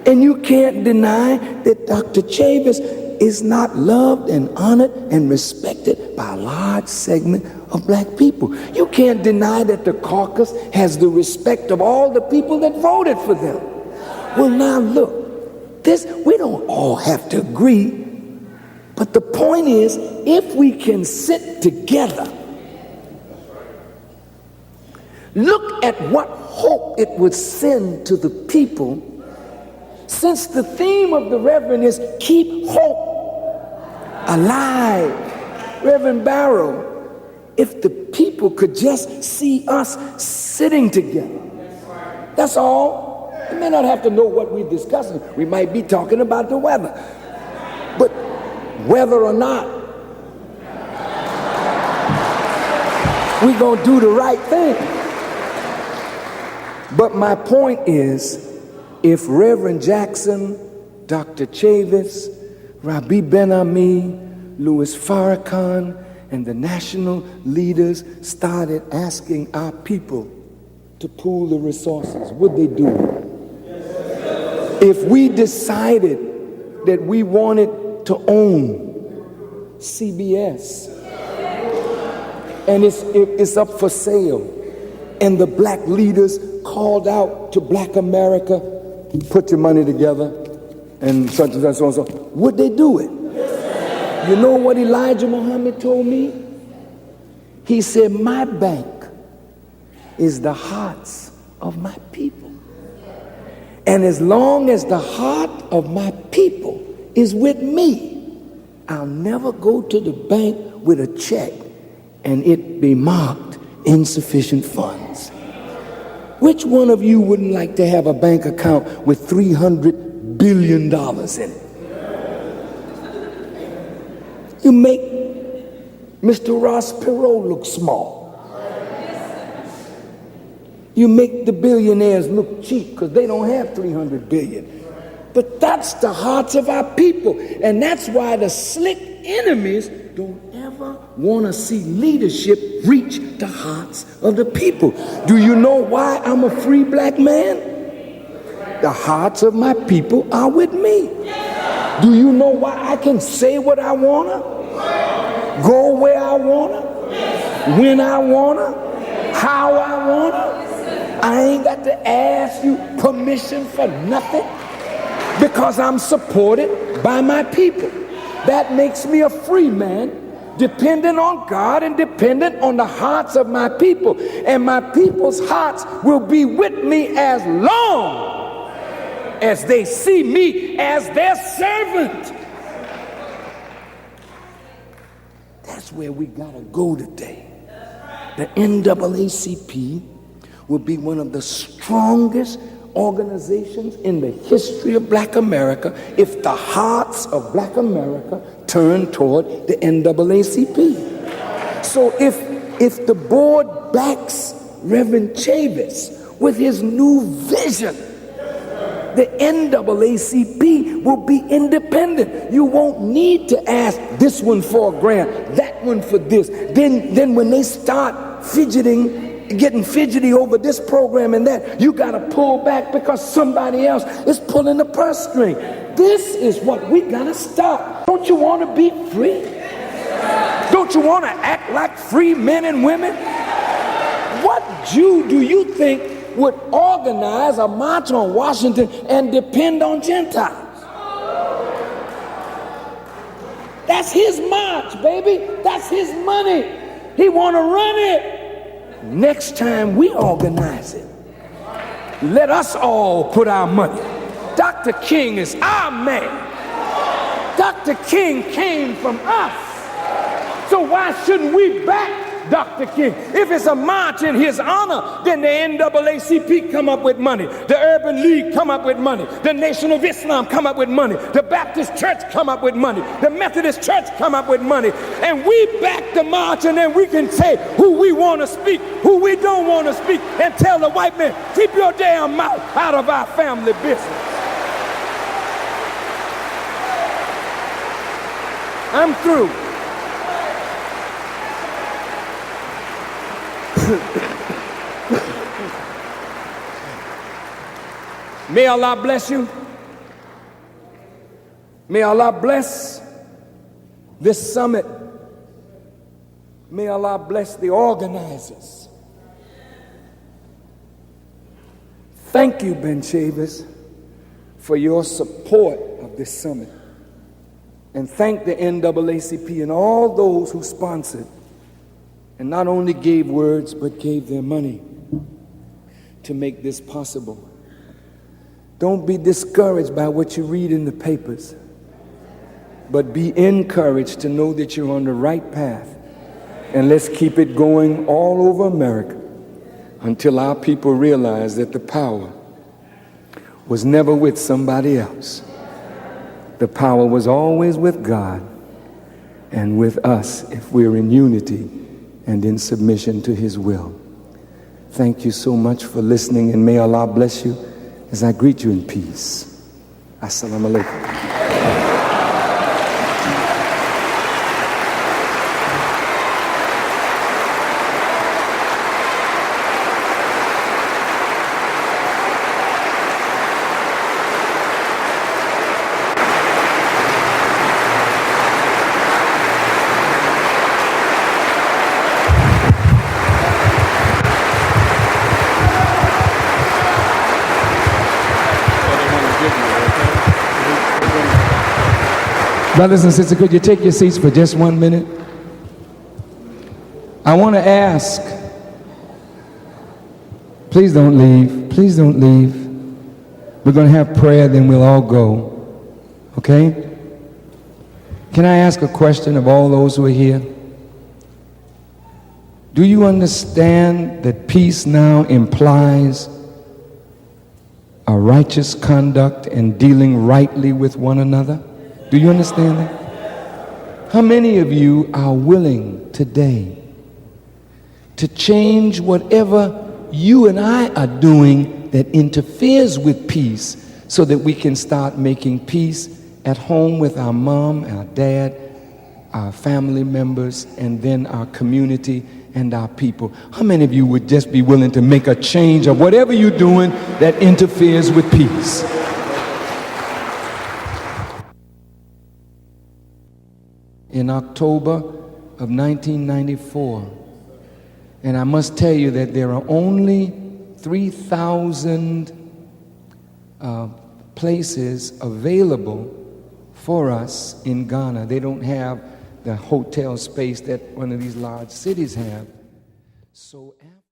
And you can't deny that Dr. Chavis is not loved and honored and respected by a large segment of Black people. You can't deny that the caucus has the respect of all the people that voted for them. Well, now look, we don't all have to agree, but the point is, if we can sit together, look at what hope it would send to the people, since the theme of the Reverend is keep hope alive. Reverend Barrow, if the people could just see us sitting together, that's all. You may not have to know what we're discussing. We might be talking about the weather. But whether or not, we're going to do the right thing. But my point is, if Reverend Jackson, Dr. Chavis, Rabbi Ben-Ami, Louis Farrakhan, and the national leaders started asking our people to pool the resources, would they do it? If we decided that we wanted to own CBS, and it's up for sale, and the Black leaders called out to Black America, put your money together, and such and so and so, would they do it? You know what Elijah Muhammad told me? He said, my bank is the hearts of my people. And as long as the heart of my people is with me, I'll never go to the bank with a check and it be marked insufficient funds. Which one of you wouldn't like to have a bank account with $300 billion in it? You make Mr. Ross Perot look small. You make the billionaires look cheap because they don't have $300 billion. But that's the hearts of our people. And that's why the slick enemies don't ever want to see leadership reach the hearts of the people. Do you know why I'm a free black man? The hearts of my people are with me. Do you know why I can say what I want to? Go where I want to? When I want to? How I want to? I ain't got to ask you permission for nothing because I'm supported by my people. That makes me a free man, dependent on God and dependent on the hearts of my people. And my people's hearts will be with me as long as they see me as their servant. That's where we gotta go today. The NAACP will be one of the strongest organizations in the history of black America if the hearts of black America turn toward the NAACP. So if the board backs Reverend Chavis with his new vision, the NAACP will be independent. You won't need to ask this one for a grant, that one for this. Then when they start getting fidgety over this program and that, you got to pull back because somebody else is pulling the purse string. This is what we got to stop. Don't you want to be free? Don't you want to act like free men and women? What Jew do you think would organize a march on Washington and depend on Gentiles? That's his march, baby. That's his money. He want to run it. Next time we organize it, let us all put our money. Dr. King is our man. Dr. King came from us. So why shouldn't we back Dr. King? If it's a march in his honor, then the NAACP come up with money. The Urban League come up with money. The Nation of Islam come up with money. The Baptist Church come up with money. The Methodist Church come up with money. And we back the march, and then we can say who we want to speak, who we don't want to speak, and tell the white man, keep your damn mouth out of our family business. I'm through. May Allah bless you. May Allah bless this summit. May Allah bless the organizers. Thank you, Ben Chavis, for your support of this summit. And thank the NAACP and all those who sponsored and not only gave words, but gave their money to make this possible. Don't be discouraged by what you read in the papers, but be encouraged to know that you're on the right path. And let's keep it going all over America until our people realize that the power was never with somebody else. The power was always with God and with us if we're in unity and in submission to his will. Thank you so much for listening, and may Allah bless you as I greet you in peace. Assalamu alaikum. Brothers and sisters, could you take your seats for just 1 minute? I want to ask, please don't leave, please don't leave. We're going to have prayer, then we'll all go, okay? Can I ask a question of all those who are here? Do you understand that peace now implies a righteous conduct and dealing rightly with one another? Do you understand that? How many of you are willing today to change whatever you and I are doing that interferes with peace so that we can start making peace at home with our mom, our dad, our family members, and then our community and our people. How many of you would just be willing to make a change of whatever you're doing that interferes with peace? In October of 1994, and I must tell you that there are only 3,000 places available for us in Ghana. They don't have the hotel space that one of these large cities have. So after